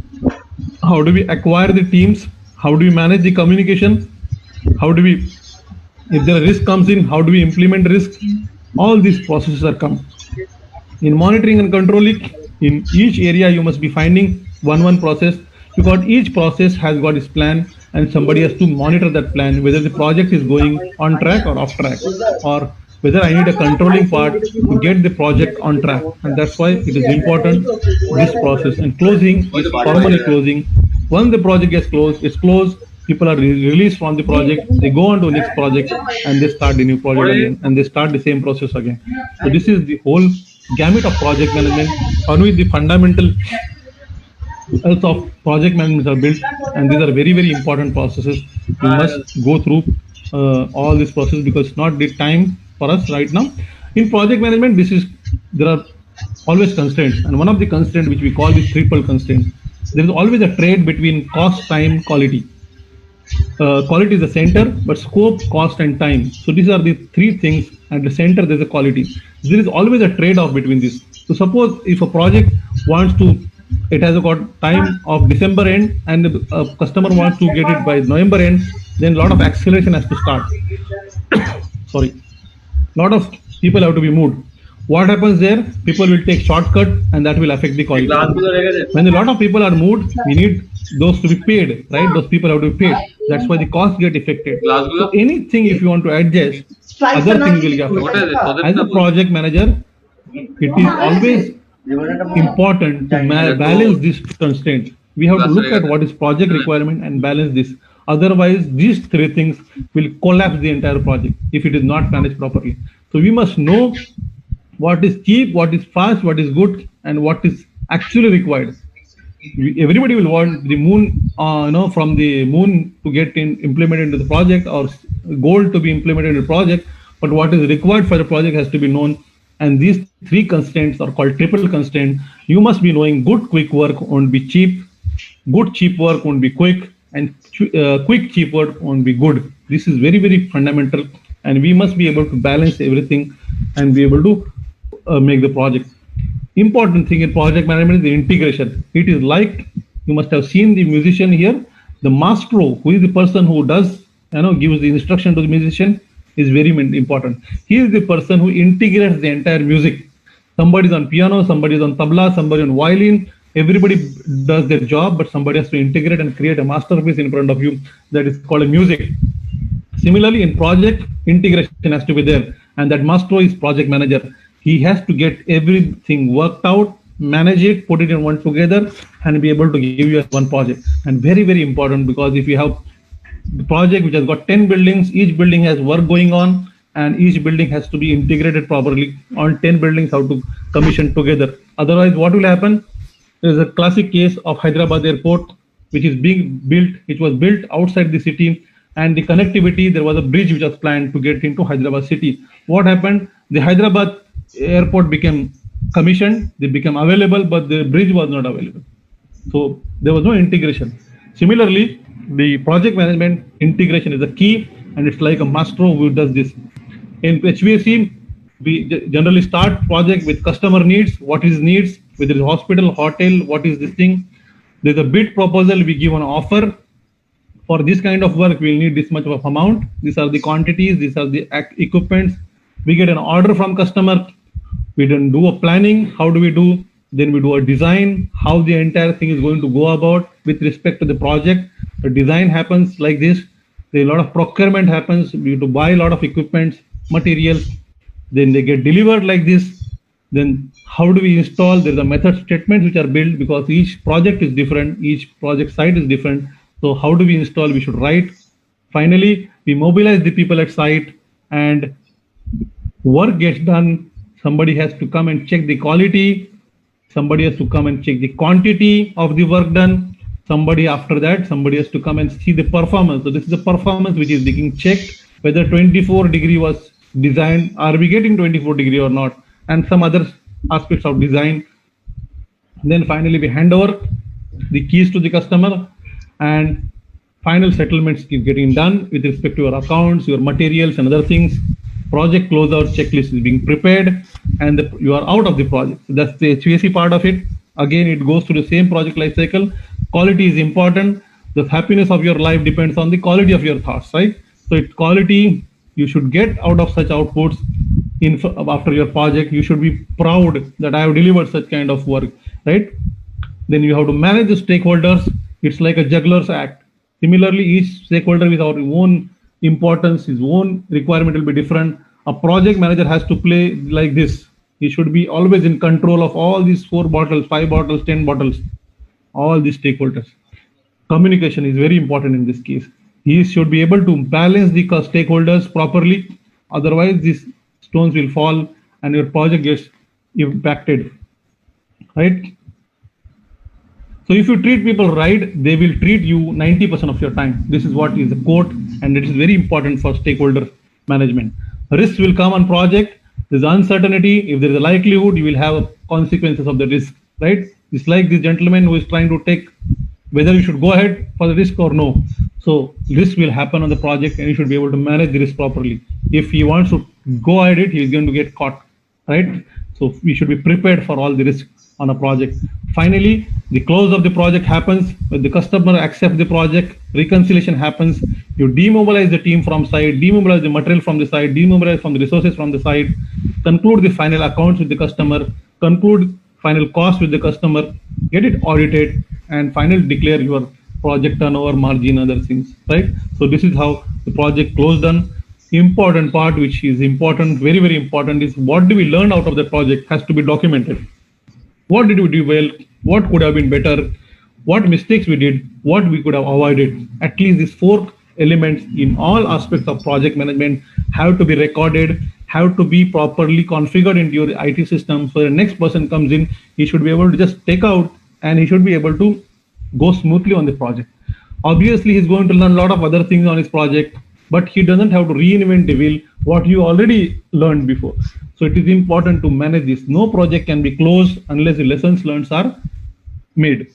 how do we acquire the teams, how do we manage the communication, how do we, if there a risk comes in, how do we implement risks. All these processes are come. In monitoring and controlling, in each area you must be finding one process, because each process has got its plan, and somebody has to monitor that plan, whether the project is going on track or off track, or whether I need a controlling part to get the project on track. And that's why it is important, this process. And closing is formally closing. Once the project gets closed, it's closed, people are released from the project, they go on to the next project, and they start the new project again, and they start the same process again. So this is the whole gamut of project management, on which the fundamental of project management are built, and these are very, very important processes. You must go through all this process, because it's not the time for us right now. In project management, there are always constraints, and one of the constraints which we call is triple constraint. There is always a trade between cost, time, quality. Quality is the center, but scope, cost, and time. So these are the 3 things. At the center, there's a quality. There is always a trade-off between this. So suppose if a project wants to, it has got time of December end, and the customer wants to get it by November end, then a lot of acceleration has to start. Sorry. A lot of people have to be moved. What happens there? People will take shortcut, and that will affect the quality. When a lot of people are moved, we need those to be paid, right? Those people have to be paid. That's why the cost get affected. So anything, if you want to adjust, other things will get affected. As a project manager, it is always important to balance these constraints. We have to look at what is project requirement and balance this. Otherwise, these 3 things will collapse the entire project if it is not managed properly. So we must know what is cheap, what is fast, what is good, and what is actually required. Everybody will want the moon, from the moon to get implemented into the project, or gold to be implemented in the project. But what is required for the project has to be known. And these 3 constraints are called triple constraint. You must be knowing good quick work won't be cheap, good cheap work won't be quick, and quick, cheap work won't be good. This is very, very fundamental, and we must be able to balance everything and be able to make the project. Important thing in project management is the integration. It is like, you must have seen the musician here, the maestro, who is the person who does, gives the instruction to the musician, is very important. He is the person who integrates the entire music. Somebody is on piano, somebody is on tabla, somebody on violin. Everybody does their job, but somebody has to integrate and create a masterpiece in front of you. That is called a music. Similarly, in project, integration has to be there, and that maestro is project manager. He has to get everything worked out, manage it, put it in one together, and be able to give you one project. And very, very important, because if you have the project which has got 10 buildings, each building has work going on, and each building has to be integrated properly. All 10 buildings have to commission together. Otherwise, what will happen? There is a classic case of Hyderabad airport, which is being built, which was built outside the city, and the connectivity, there was a bridge which was planned to get into Hyderabad city. What happened? The Hyderabad airport became commissioned, they became available, but the bridge was not available. So there was no integration. Similarly, the project management integration is the key, and it's like a maestro who does this. In HVAC, we generally start project with customer needs, what is needs, whether it's hospital, hotel, what is this thing. There's a bid proposal, we give an offer. For this kind of work, we'll need this much of amount. These are the quantities, these are the equipments. We get an order from customer. We then do a planning. How do we do? Then we do a design, how the entire thing is going to go about with respect to the project. The design happens like this. A lot of procurement happens. We have to buy a lot of equipment, materials. Then they get delivered like this. Then how do we install? There's a method statements which are built, because each project is different. Each project site is different. So how do we install? We should write. Finally, we mobilize the people at site, and work gets done. Somebody has to come and check the quality. Somebody has to come and check the quantity of the work done. Somebody after that, somebody has to come and see the performance. So this is the performance which is being checked, whether 24 degree was designed, are we getting 24 degree or not, and some other aspects of design. Then finally we hand over the keys to the customer, and final settlements keep getting done with respect to your accounts, your materials and other things. Project closeout checklist is being prepared, and you are out of the project. So that's the HVAC part of it. Again, it goes through the same project life cycle. Quality is important. The happiness of your life depends on the quality of your thoughts, right? So it's quality you should get out of such outputs after your project. You should be proud that I have delivered such kind of work, right? Then you have to manage the stakeholders. It's like a juggler's act. Similarly, each stakeholder with our own importance, his own requirement will be different. A project manager has to play like this. He should be always in control of all these 4 bottles, 5 bottles, 10 bottles, all these stakeholders. Communication is very important in this case. He should be able to balance the stakeholders properly. Otherwise, these stones will fall and your project gets impacted, right? So if you treat people right, they will treat you 90% of your time. This is what is the quote, and it is very important for stakeholder management. Risks will come on project. There's uncertainty. If there is a likelihood, you will have consequences of the risk, right? It's like this gentleman who is trying to take whether you should go ahead for the risk or no. So risk will happen on the project, and you should be able to manage the risk properly. If he wants to go ahead he is going to get caught, right? So we should be prepared for all the risks on a project. Finally, the close of the project happens when the customer accepts the project, reconciliation happens, you demobilize the team from site, demobilize the material from the site, demobilize from the resources from the site, conclude the final accounts with the customer, conclude final cost with the customer, get it audited, and finally declare your project turnover, margin, other things, right? So this is how the project closed done. Important part, which is important, very, very important, is what do we learn out of the project has to be documented. What did we do well? What could have been better? What mistakes we did? What we could have avoided? At least these 4 elements in all aspects of project management have to be recorded, have to be properly configured into your IT system. So the next person comes in, he should be able to just take out and he should be able to go smoothly on the project. Obviously, he's going to learn a lot of other things on his project, but he doesn't have to reinvent the wheel what you already learned before. So it is important to manage this. No project can be closed unless the lessons learned are made.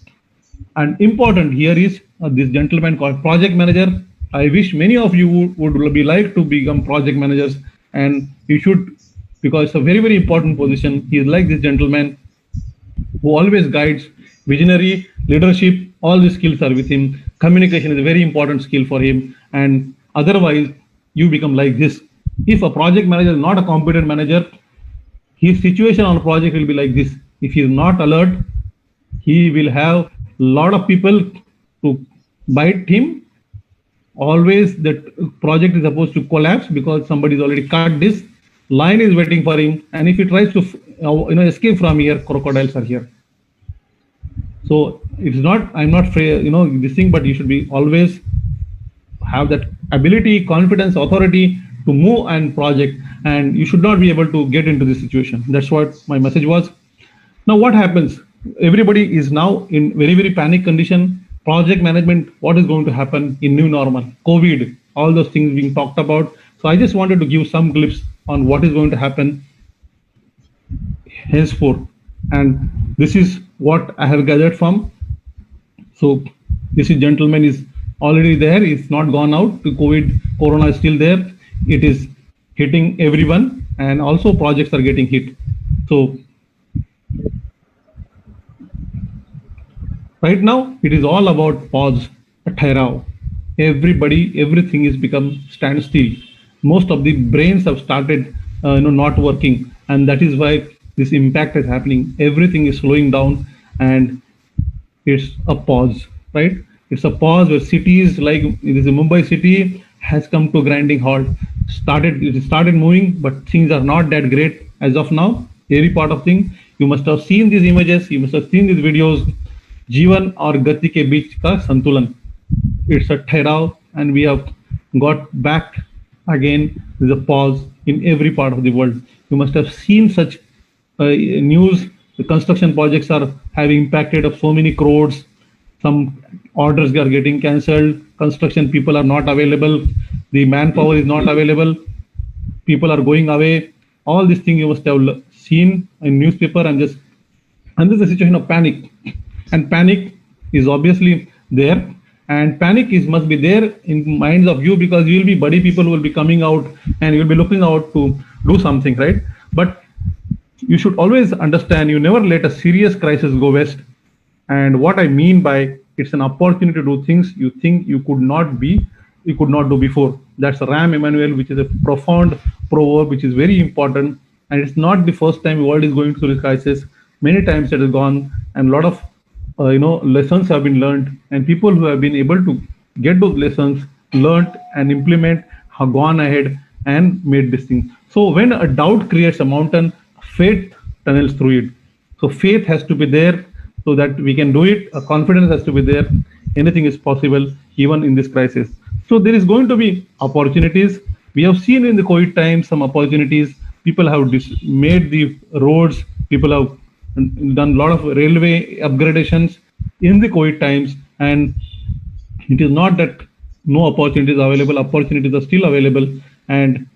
And important here is this gentleman called project manager. I wish many of you would be like to become project managers, and you should, because it's a very very important position. He is like this gentleman who always guides, visionary, leadership, all these skills are with him. Communication is a very important skill for him. And otherwise, you become like this. If a project manager is not a competent manager, his situation on a project will be like this. If he is not alert, he will have a lot of people to bite him. Always that project is supposed to collapse because somebody has already cut this. Line is waiting for him, and if he tries to escape from here, crocodiles are here. So it's not, I'm not this thing, but you should be always have that ability, confidence, authority to move and project, and you should not be able to get into this situation. That's what my message was. Now what happens? Everybody is now in very very panic condition. Project management, what is going to happen in new normal, COVID, all those things being talked about. So I just wanted to give some glimpse on what is going to happen henceforth, and this is what I have gathered from. So this is gentleman is already there. It's not gone out. The COVID, Corona is still there. It is hitting everyone, and also projects are getting hit. So right now it is all about pause, ठहराव. Everybody, everything is become standstill. Most of the brains have started, not working, and that is why this impact is happening. Everything is slowing down, and it's a pause, right? It's a pause where cities like this Mumbai city has come to a grinding halt. It started moving, but things are not that great as of now. Every part of thing, you must have seen these images, you must have seen these videos. जीवन और गति के बीच का संतुलन. It's a ठहराव, and we have got back again. There's a pause in every part of the world. You must have seen such news. The construction projects are having impacted of so many crores. Some orders are getting cancelled. Construction people are not available. The manpower is not available. People are going away. All these things you must have seen in newspaper, and this is a situation of panic. And panic is obviously there, and panic must be there in minds of you, because you will be buddy people who will be coming out, and you'll be looking out to do something, right? But you should always understand, you never let a serious crisis go west. And what I mean by it's an opportunity to do things you think you could not do before. That's Ram Emanuel, which is a profound proverb, which is very important. And it's not the first time the world is going through this crisis. Many times it has gone, and a lot of lessons have been learned, and people who have been able to get those lessons learned and implement have gone ahead and made this thing. So when a doubt creates a mountain, faith tunnels through it. So faith has to be there so that we can do it. A confidence has to be there. Anything is possible even in this crisis. So there is going to be opportunities. We have seen in the COVID times some opportunities. People have made the roads. People have done a lot of railway upgradations in the COVID times, and it is not that no opportunities are available. Opportunities are still available, and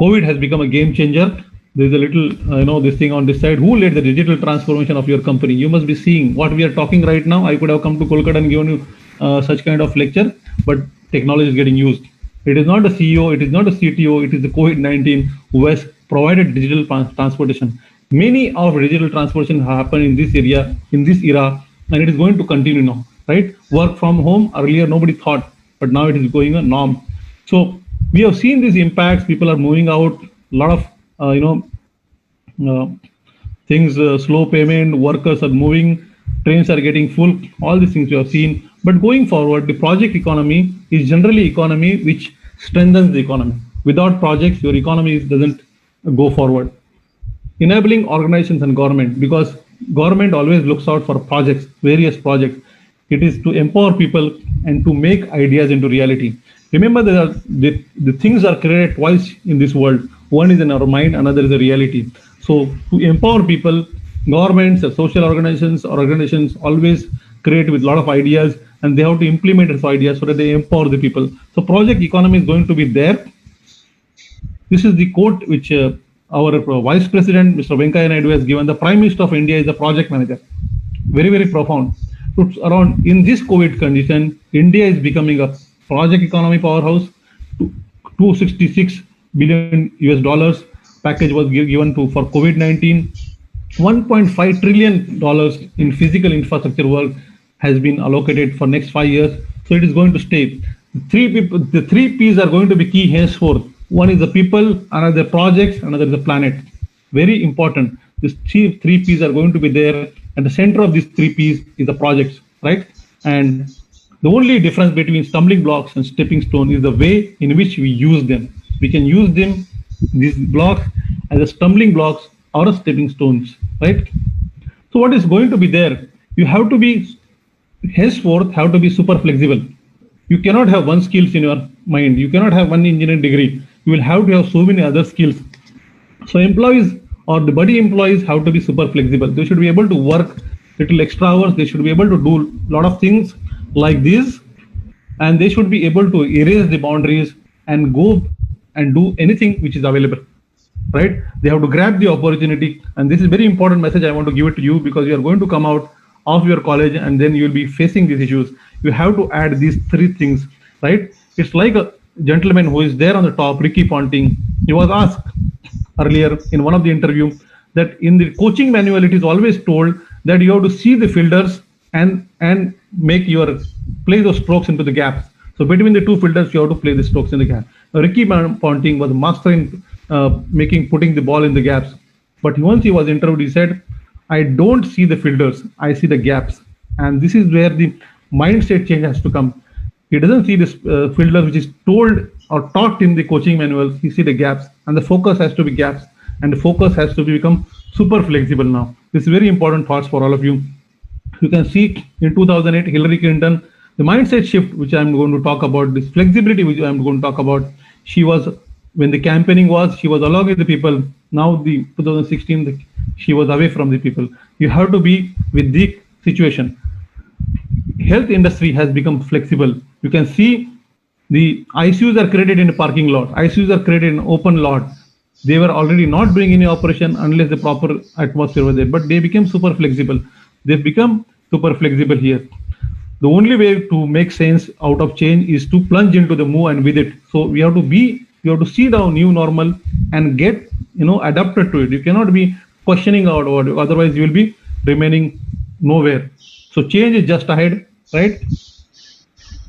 COVID has become a game changer. There's a little, this thing on this side. Who led the digital transformation of your company? You must be seeing what we are talking right now. I could have come to Kolkata and given you such kind of lecture, but technology is getting used. It is not a CEO, it is not a CTO, it is the COVID-19 who has provided digital transportation. Many of digital transportation happen in this area, in this era, and it is going to continue now, right? Work from home, earlier nobody thought, but now it is going a norm. So we have seen these impacts. People are moving out, a lot of, things, slow payment, workers are moving, trains are getting full, all these things we have seen. But going forward, the project economy is generally economy which strengthens the economy. Without projects, your economy doesn't go forward. Enabling organizations and government, because government always looks out for projects, various projects. It is to empower people and to make ideas into reality. Remember, the things are created twice in this world. One is in our mind, another is a reality. So to empower people, governments, social organizations always create with a lot of ideas, and they have to implement those ideas so that they empower the people. So project economy is going to be there. This is the quote which our Vice President, Mr. Venkaiah Naidu, has given. The Prime Minister of India is a project manager. very, very profound. It's around in this COVID condition, India is becoming a project economy powerhouse. 266 billion US dollars package was given to for COVID-19. 1.5 trillion dollars in physical infrastructure work has been allocated for next 5 years. So it is going to stay. The three P's are going to be key henceforth. One is the people, another projects, another is the planet. Very important. These three P's are going to be there. At the center of these three P's is the projects, right? And the only difference between stumbling blocks and stepping stone is the way in which we use them. We can use them, these blocks, as a stumbling blocks or a stepping stones, right? So what is going to be there? You have to be, henceforth, have to be super flexible. You cannot have one skills in your mind. You cannot have one engineering degree. You will have to have so many other skills. So employees or the buddy employees have to be super flexible. They should be able to work little extra hours. They should be able to do a lot of things like this, and they should be able to erase the boundaries and go and do anything which is available, right? They have to grab the opportunity. And this is very important message I want to give it to you, because you are going to come out of your college and then you will be facing these issues. You have to add these three things, right? It's like a gentleman who is there on the top, Ricky Ponting. He was asked earlier in one of the interview that in the coaching manual, it is always told that you have to see the fielders and make your play those strokes into the gaps. So between the two fielders, you have to play the strokes in the gap. Now, Ricky Ponting was a master in putting the ball in the gaps. But once he was interviewed, he said, I don't see the fielders, I see the gaps. And this is where the mindset change has to come. He doesn't see this fielder which is told or taught in the coaching manual. He see the gaps, and the focus has to be gaps, and the focus has to become super flexible now. This is very important thoughts for all of you. You can see in 2008, Hillary Clinton, the mindset shift, which I'm going to talk about, this flexibility, which I'm going to talk about. She was, when the campaigning was, she was along with the people. Now the 2016, she was away from the people. You have to be with the situation. Health industry has become flexible. You can see the ICUs are created in a parking lot. ICUs are created in open lot. They were already not doing any operation unless the proper atmosphere was there, but they became super flexible. They've become super flexible here. The only way to make sense out of change is to plunge into the move and with it. So we have to see the new normal and get, adapted to it. You cannot be questioning out about it. Otherwise you will be remaining nowhere. So change is just ahead, right?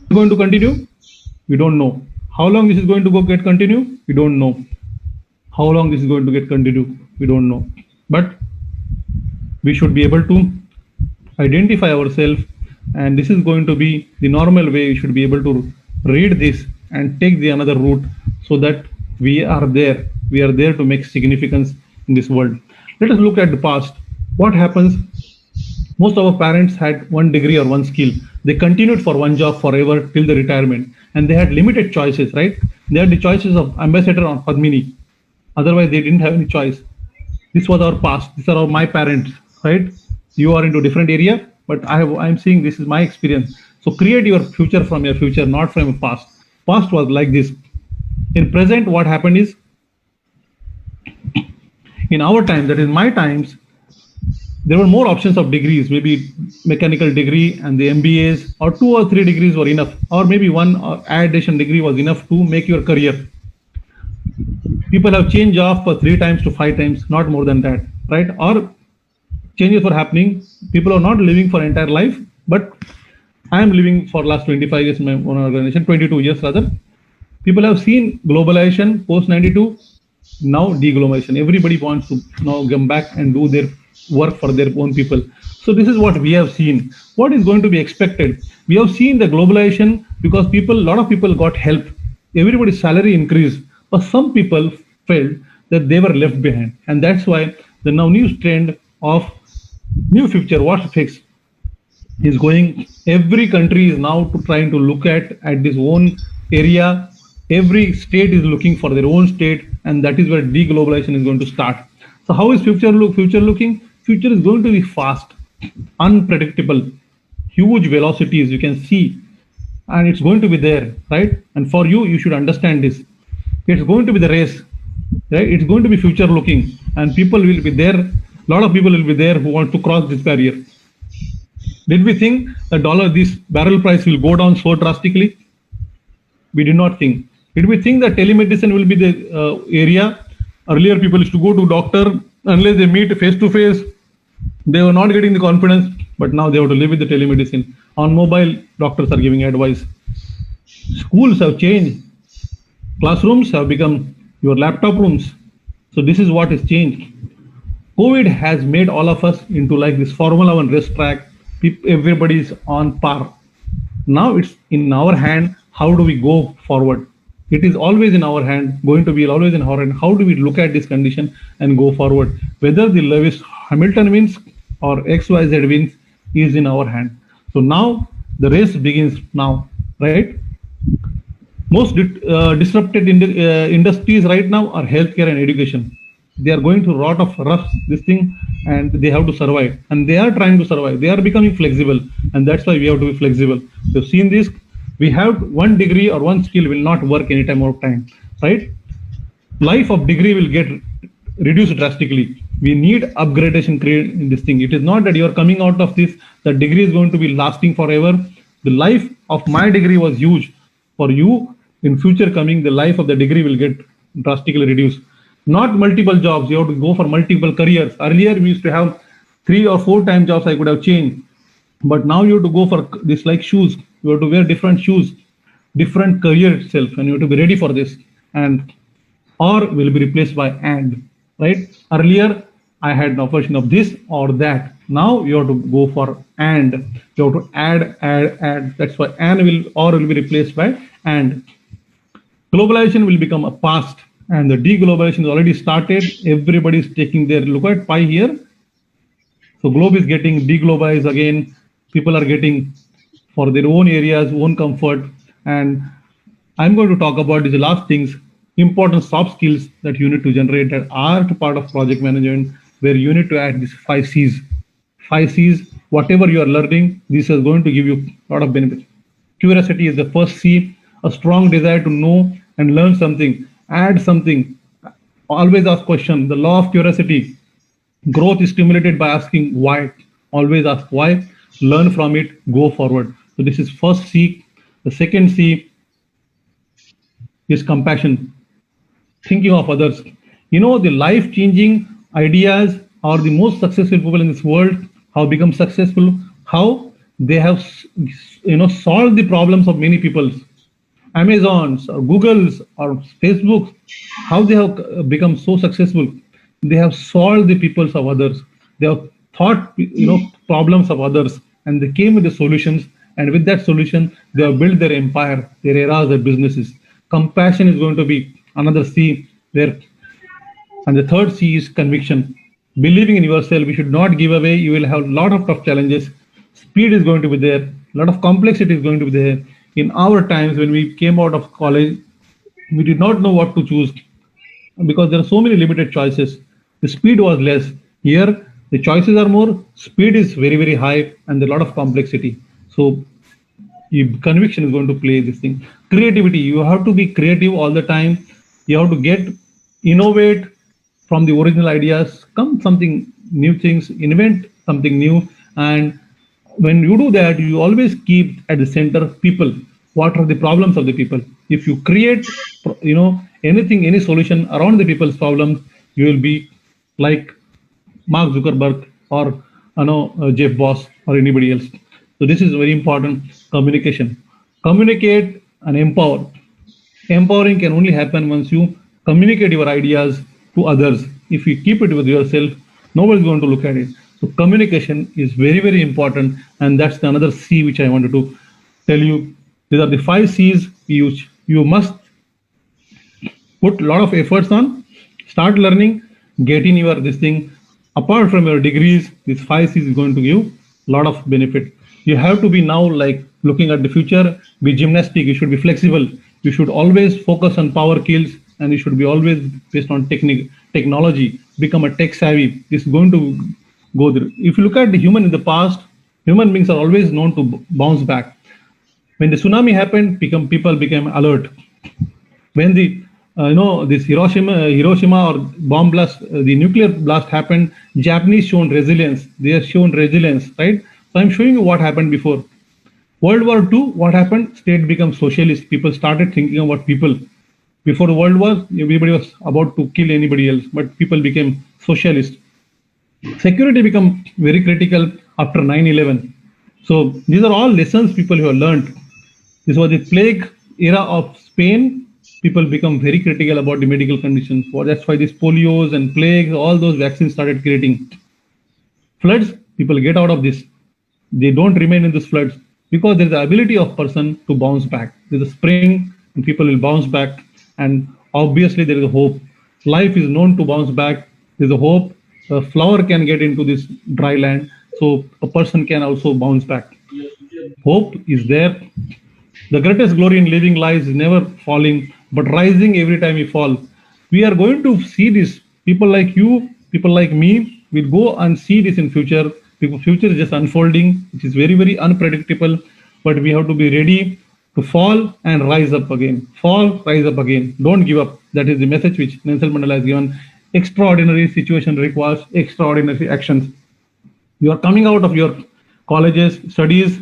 Going to continue? We don't know. How long this is going to get continue? We don't know. How long this is going to get continue? We don't know. But we should be able to identify ourselves, and this is going to be the normal way. You should be able to read this and take the another route, so that we are there to make significance in this world. Let us look at the past. What happens? Most of our parents had one degree or one skill. They continued for one job forever till the retirement, and they had limited choices, right? They had the choices of ambassador or Padmini. Otherwise, they didn't have any choice. This was our past. These are my parents, right? You are into different area, but I'm seeing this is my experience. So create your future from your future, not from your past. Past was like this. In present, what happened is, in our time, that is my times, there were more options of degrees, maybe mechanical degree and the MBAs, or 2 or 3 degrees were enough, or maybe one addition degree was enough to make your career. People have changed job for 3 times to 5 times, not more than that, right? Or changes were happening. People are not living for entire life, but I am living for last 25 years in my own organization, 22 years rather. People have seen globalization post 92, now deglobalization. Everybody wants to now come back and do their work for their own people. So this is what we have seen. What is going to be expected? We have seen the globalization because a lot of people got help. Everybody's salary increased, but some people felt that they were left behind. And that's why the now new trend of new future, what's fixed, is going. Every country is now trying to look at this own area. Every state is looking for their own state, and that is where deglobalization is going to start. So how is future looking? Future is going to be fast, unpredictable, huge velocities you can see, and it's going to be there, right? And for you should understand this. It's going to be the race, right? It's going to be future looking, and people will be there. A lot of people will be there who want to cross this barrier. Did we think this barrel price will go down so drastically? We did not think. Did we think that telemedicine will be the area? Earlier, people used to go to doctor unless they meet face to face. They were not getting the confidence, but now they have to live with the telemedicine. On mobile, doctors are giving advice. Schools have changed. Classrooms have become your laptop rooms. So this is what has changed. COVID has made all of us into like this Formula One race track. Everybody is on par. Now it's in our hand. How do we go forward? It is always in our hand, going to be always in our hand. How do we look at this condition and go forward? Whether the Lewis Hamilton wins or XYZ wins is in our hand. So now the race begins now, right? Most disrupted industries right now are healthcare and education. They are going through a lot of rough this thing, and they have to survive. And they are trying to survive. They are becoming flexible, and that's why we have to be flexible. We've seen this. We have one degree or one skill will not work any time of time, right? Life of degree will get reduced drastically. We need upgradation in this thing. It is not that you are coming out of this, the degree is going to be lasting forever. The life of my degree was huge. For you, in future coming, the life of the degree will get drastically reduced. Not multiple jobs, you have to go for multiple careers. Earlier, we used to have 3 or 4 time jobs I could have changed. But now you have to go for this like shoes. You have to wear different shoes, different career itself, and you have to be ready for this. And or will be replaced by and, right? Earlier, I had an option of this or that. Now you have to go for and. You have to add. That's why and will be replaced by and. Globalization will become a past, and the deglobalization is already started. Everybody is taking their look at pie here. So globe is getting deglobalized again. People are getting for their own areas, own comfort. And I'm going to talk about these last things, important soft skills that you need to generate that are part of project management, where you need to add these 5 C's. 5 C's, whatever you are learning, this is going to give you a lot of benefit. Curiosity is the first C, a strong desire to know and learn something, add something, always ask questions. The law of curiosity. Growth is stimulated by asking why. Always ask why, learn from it, go forward. So this is first C. The second C is compassion, thinking of others. You know, the life-changing ideas are the most successful people in this world, how become successful, how they have, solved the problems of many people. Amazons or Googles or Facebook, how they have become so successful. They have solved the peoples of others. They have thought, problems of others, and they came with the solutions. And with that solution, they have built their empire, their eras, their businesses. Compassion is going to be another C there. And the third C is conviction. Believing in yourself, you should not give away. You will have a lot of tough challenges. Speed is going to be there. A lot of complexity is going to be there. In our times, when we came out of college, we did not know what to choose because there are so many limited choices. The speed was less. Here, the choices are more. Speed is very, very high, and a lot of complexity. So, conviction is going to play this thing. Creativity. You have to be creative all the time. You have to innovate from the original ideas, come something new things, invent something new. And when you do that, you always keep at the center people. What are the problems of the people? If you create, anything, any solution around the people's problems, you will be like Mark Zuckerberg or Jeff Bezos or anybody else. So this is very important. Communication. Communicate and empower. Empowering can only happen once you communicate your ideas to others. If you keep it with yourself, nobody's going to look at it. So communication is very, very important. And that's another C which I wanted to tell you. These are the 5 C's you must put a lot of efforts on. Start learning, get in this thing. Apart from your degrees, these 5 C's is going to give a lot of benefit. You have to be now like looking at the future, be gymnastic, you should be flexible. You should always focus on power kills, and you should be always based on technology, become a tech savvy. This is going to go there. If you look at the human in the past, human beings are always known to bounce back. When the tsunami happened, people became alert. When the this Hiroshima or bomb blast, the nuclear blast happened, Japanese shown resilience. They have shown resilience, right? So I'm showing you what happened before. World War II, what happened? State became socialist. People started thinking about people. Before the World War, everybody was about to kill anybody else, but people became socialist. Security become very critical after 9/11. So these are all lessons people have learned. This was the plague era of Spain. People become very critical about the medical conditions. Well, that's why these polios and plagues, all those vaccines started creating. Floods, people get out of this. They don't remain in these floods because there's the ability of person to bounce back. There's a spring and people will bounce back. And obviously there is a hope. Life is known to bounce back. There's a hope. A flower can get into this dry land. So a person can also bounce back. Hope is there. The greatest glory in living lies is never falling, but rising every time we fall. We are going to see this. People like you, people like me, will go and see this in future. The future is just unfolding, which is very, very unpredictable. But we have to be ready to fall and rise up again. Fall, rise up again. Don't give up. That is the message which Nelson Mandela has given. Extraordinary situation requires extraordinary actions. You are coming out of your colleges, studies,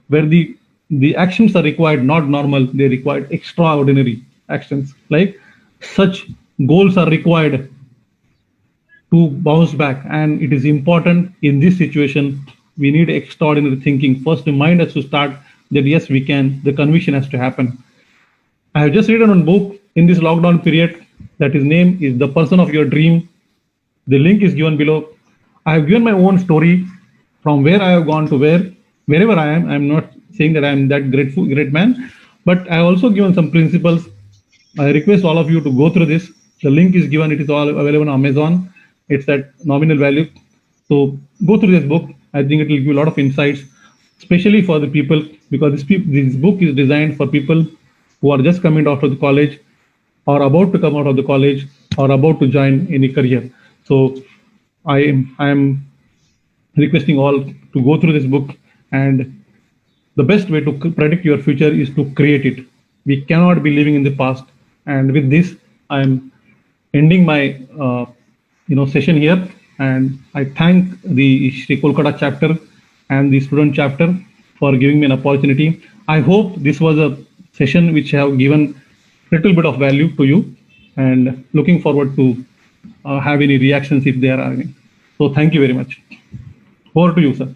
where the actions are required, not normal. They require extraordinary actions. Like such goals are required to bounce back, and it is important in this situation. We need extraordinary thinking. First, the mind has to start that yes, we can. The conviction has to happen. I have just written one book in this lockdown period that his name is The Person of Your Dream. The link is given below. I have given my own story from where I have gone to wherever I am. I'm not saying that I'm that great man, but I have also given some principles. I request all of you to go through this. The link is given. It is all available on Amazon. It's at nominal value. So go through this book. I think it will give you a lot of insights, especially for the people, because this book is designed for people who are just coming out of the college or about to come out of the college or about to join any career. So I am requesting all to go through this book, and the best way to predict your future is to create it. We cannot be living in the past. And with this, I am ending my session here, and I thank the Sri Kolkata chapter and the student chapter for giving me an opportunity. I hope this was a session which have given little bit of value to you, and looking forward to have any reactions if there are any. So thank you very much. Over to you, sir.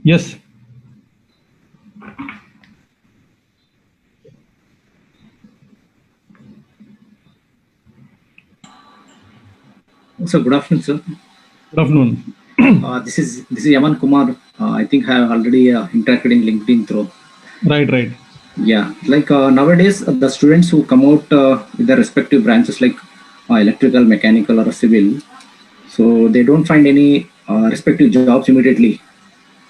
Yes. So good afternoon, sir. Good afternoon. This is Yaman Kumar. I think I have already interacted in LinkedIn through. Right. Yeah, like nowadays the students who come out with their respective branches like electrical, mechanical, or civil, so they don't find any respective jobs immediately.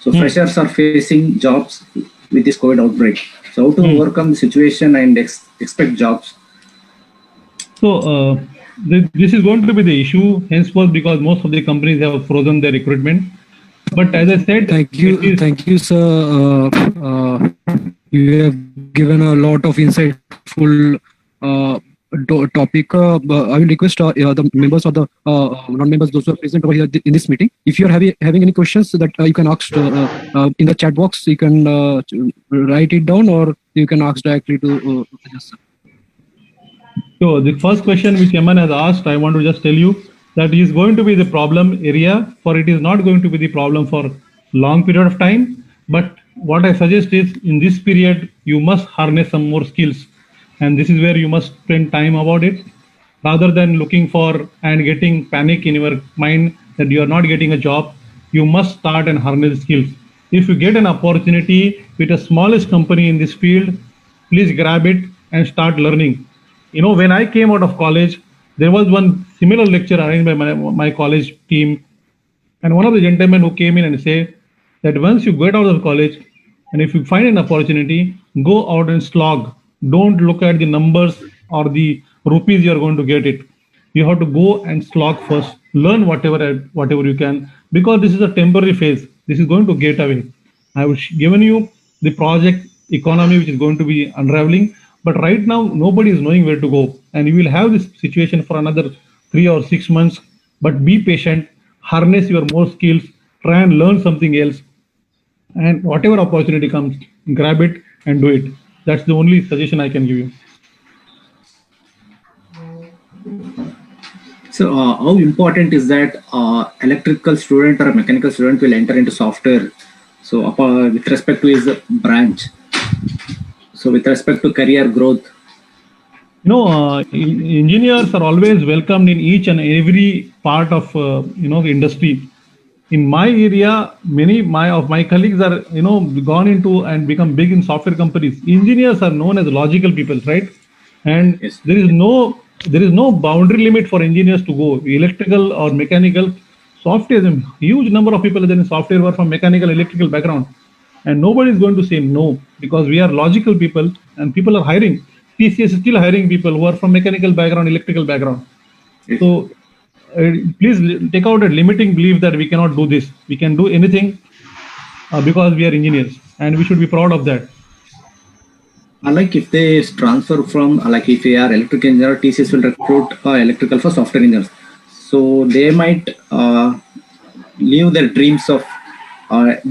So freshers are facing jobs with this COVID outbreak. So how to overcome the situation and expect jobs? So this is going to be the issue henceforth, because most of the companies have frozen their recruitment. But as I said, thank you, sir. You have given a lot of insightful topic. I will request the members or the non-members, those who are present over here in this meeting, if you are having any questions that you can ask in the chat box. You can write it down, or you can ask directly to us. So the first question which Yaman has asked, I want to just tell you that is going to be the problem area, for it is not going to be the problem for long period of time. But what I suggest is, in this period, you must harness some more skills. And this is where you must spend time about it, rather than looking for and getting panic in your mind that you are not getting a job. You must start and harness skills. If you get an opportunity with the smallest company in this field, please grab it and start learning. You know, when I came out of college, there was one similar lecture arranged by my college team. And one of the gentlemen who came in and said that once you get out of college, and if you find an opportunity, go out and slog. Don't look at the numbers or the rupees you are going to get it. You have to go and slog first. Learn whatever you can, because this is a temporary phase. This is going to get away. Have given you the project economy which is going to be unraveling. But right now, nobody is knowing where to go, and you will have this situation for another 3 or 6 months. But be patient, harness your more skills, try and learn something else, and whatever opportunity comes, grab it and do it. That's the only suggestion I can give you. So, how important is that electrical student or a mechanical student will enter into software? So, with respect to his branch, so with respect to career growth. Engineers are always welcomed in each and every part of the industry. In my area, many of my colleagues are gone into and become big in software companies. Engineers are known as logical people, right? And Yes. there is no boundary limit for engineers to go electrical or mechanical. Software, a huge number of people in software were from mechanical, electrical background, and nobody is going to say no, because we are logical people and people are hiring. TCS is still hiring people who are from mechanical background, electrical background. Yes. So please take out a limiting belief that we cannot do this. We can do anything because we are engineers, and we should be proud of that. Like if they transfer from like if they are electrical engineer, TCS will recruit electrical for software engineers. So they might leave their dreams of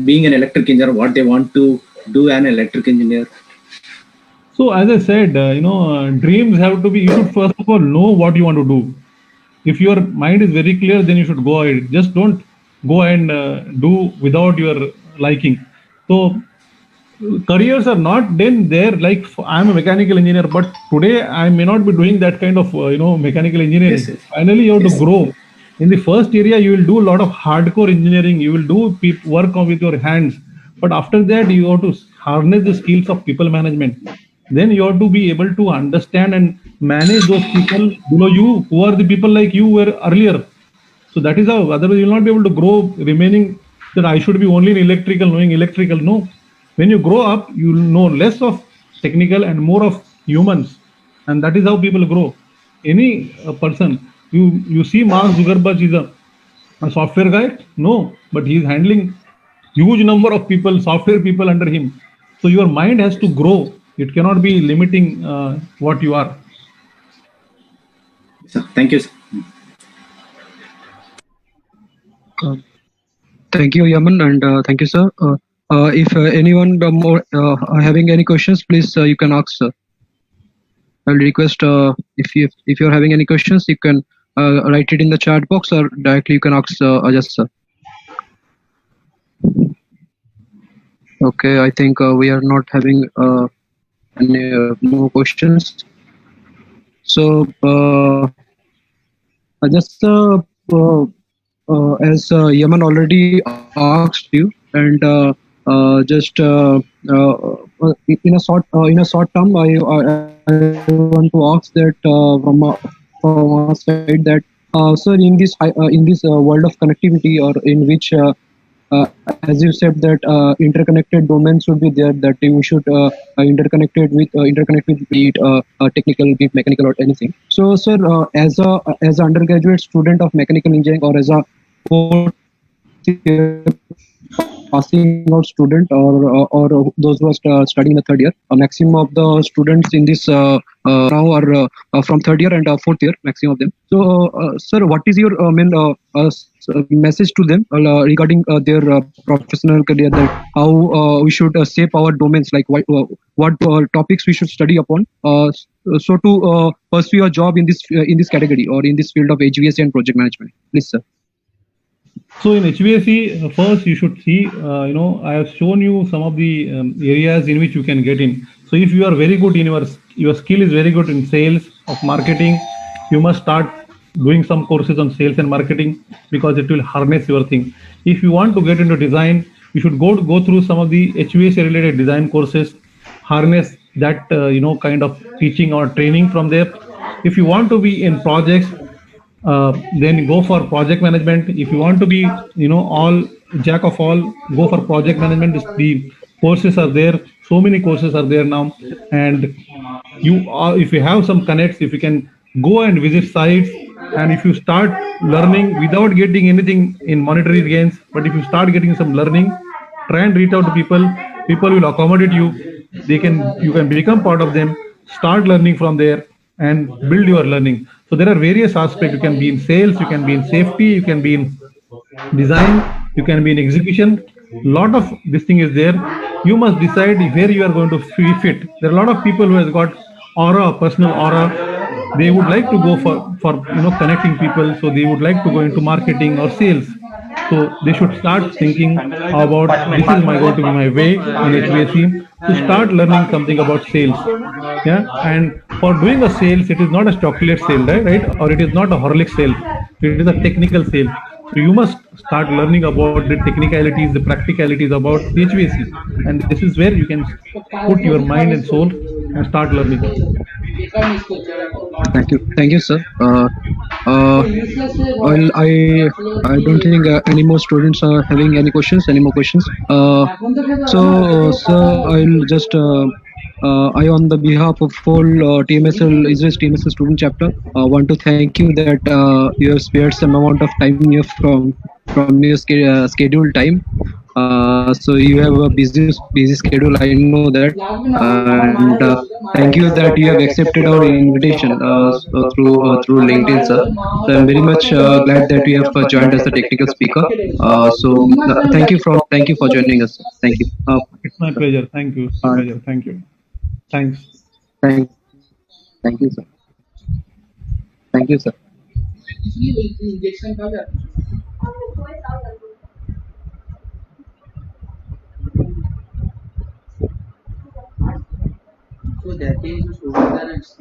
being an electric engineer, what they want to do an electric engineer. So as I said, dreams have to be. You should first of all know what you want to do. If your mind is very clear, then you should go ahead. Just don't go and do without your liking. So careers are not then there. Like I'm a mechanical engineer, but today I may not be doing that kind of mechanical engineering. Yes, yes. Finally, you have Yes. to grow. In the first area, you will do a lot of hardcore engineering. You will do work with your hands, but after that, you have to harness the skills of people management. Then you have to be able to understand and manage those people below you, who are the people like you were earlier. So that is how. Otherwise, you will not be able to grow. Remaining that I should be only in electrical, knowing electrical. No, when you grow up, you will know less of technical and more of humans, and that is how people grow. Any person, you see Mark Zuckerberg is a software guy. No, but he is handling huge number of people, software people under him. So your mind has to grow. It cannot be limiting what you are. So, thank you. Thank you, Yaman, and thank you, sir. If anyone more having any questions, please you can ask, sir. I'll request if you're having any questions, you can write it in the chat box, or directly you can ask Ajas, sir. Okay, I think we are not having any more questions. So, Ajas, as Yaman already asked you, and just in a short term, I want to ask that from our side that sir, in this world of connectivity, or in which as you said that interconnected domains should be there, that we should interconnect with be it technical, be it mechanical, or anything. So, sir, as an undergraduate student of mechanical engineering, or as a fourth year passing out student, or those who are studying in the third year, a maximum of the students in this now are from third year and fourth year, maximum of them. So, sir, what is your message to them regarding their professional career, that how we should shape our domains, like what topics we should study upon, so to pursue a job in this category, or in this field of HVAC and project management? Please, sir. So in HVAC, first you should see, I have shown you some of the areas in which you can get in. So if you are very good in your skill is very good in sales of marketing, you must start doing some courses on sales and marketing, because it will harness your thing. If you want to get into design, you should go through some of the HVAC related design courses, harness that kind of teaching or training from there. If you want to be in projects, then go for project management. If you want to be all jack of all, go for project management. The courses are there, so many courses are there now, and if you have some connects, if you can go and visit sites, and if you start learning without getting anything in monetary gains, but if you start getting some learning, Try and reach out to people. People will accommodate you. You can become part of them. Start learning from there and build your learning. So there are various aspects. You can be in sales, you can be in safety, you can be in design, you can be in execution. Lot of this thing is there. You must decide where you are going to fit. There are a lot of people who has got aura, personal aura. They would like to go for connecting people, so they would like to go into marketing or sales. So they should start thinking about this is my going to be my way in HVAC to start learning something about sales. Yeah, and for doing a sales, it is not a chocolate sale, right? Or it is not a Horlicks sale. It is a technical sale. So you must start learning about the technicalities, the practicalities about HVAC, and this is where you can put your mind and soul and start learning. Thank you, sir. Well, I don't think any more students are having any more questions. Sir, I'll just I, on the behalf of whole TMSL Israel TMSL student chapter, want to thank you that you have spared some amount of time here from your scheduled time. So you have a busy schedule. I know that, and thank you that you have accepted our invitation through LinkedIn, sir. So I'm very much glad that you have joined as a technical speaker. Thank you for joining us. Thank you. It's my pleasure. Thank you. It's my pleasure. Thank you. Thanks. Thank thank you, sir. Thank you, sir. So that is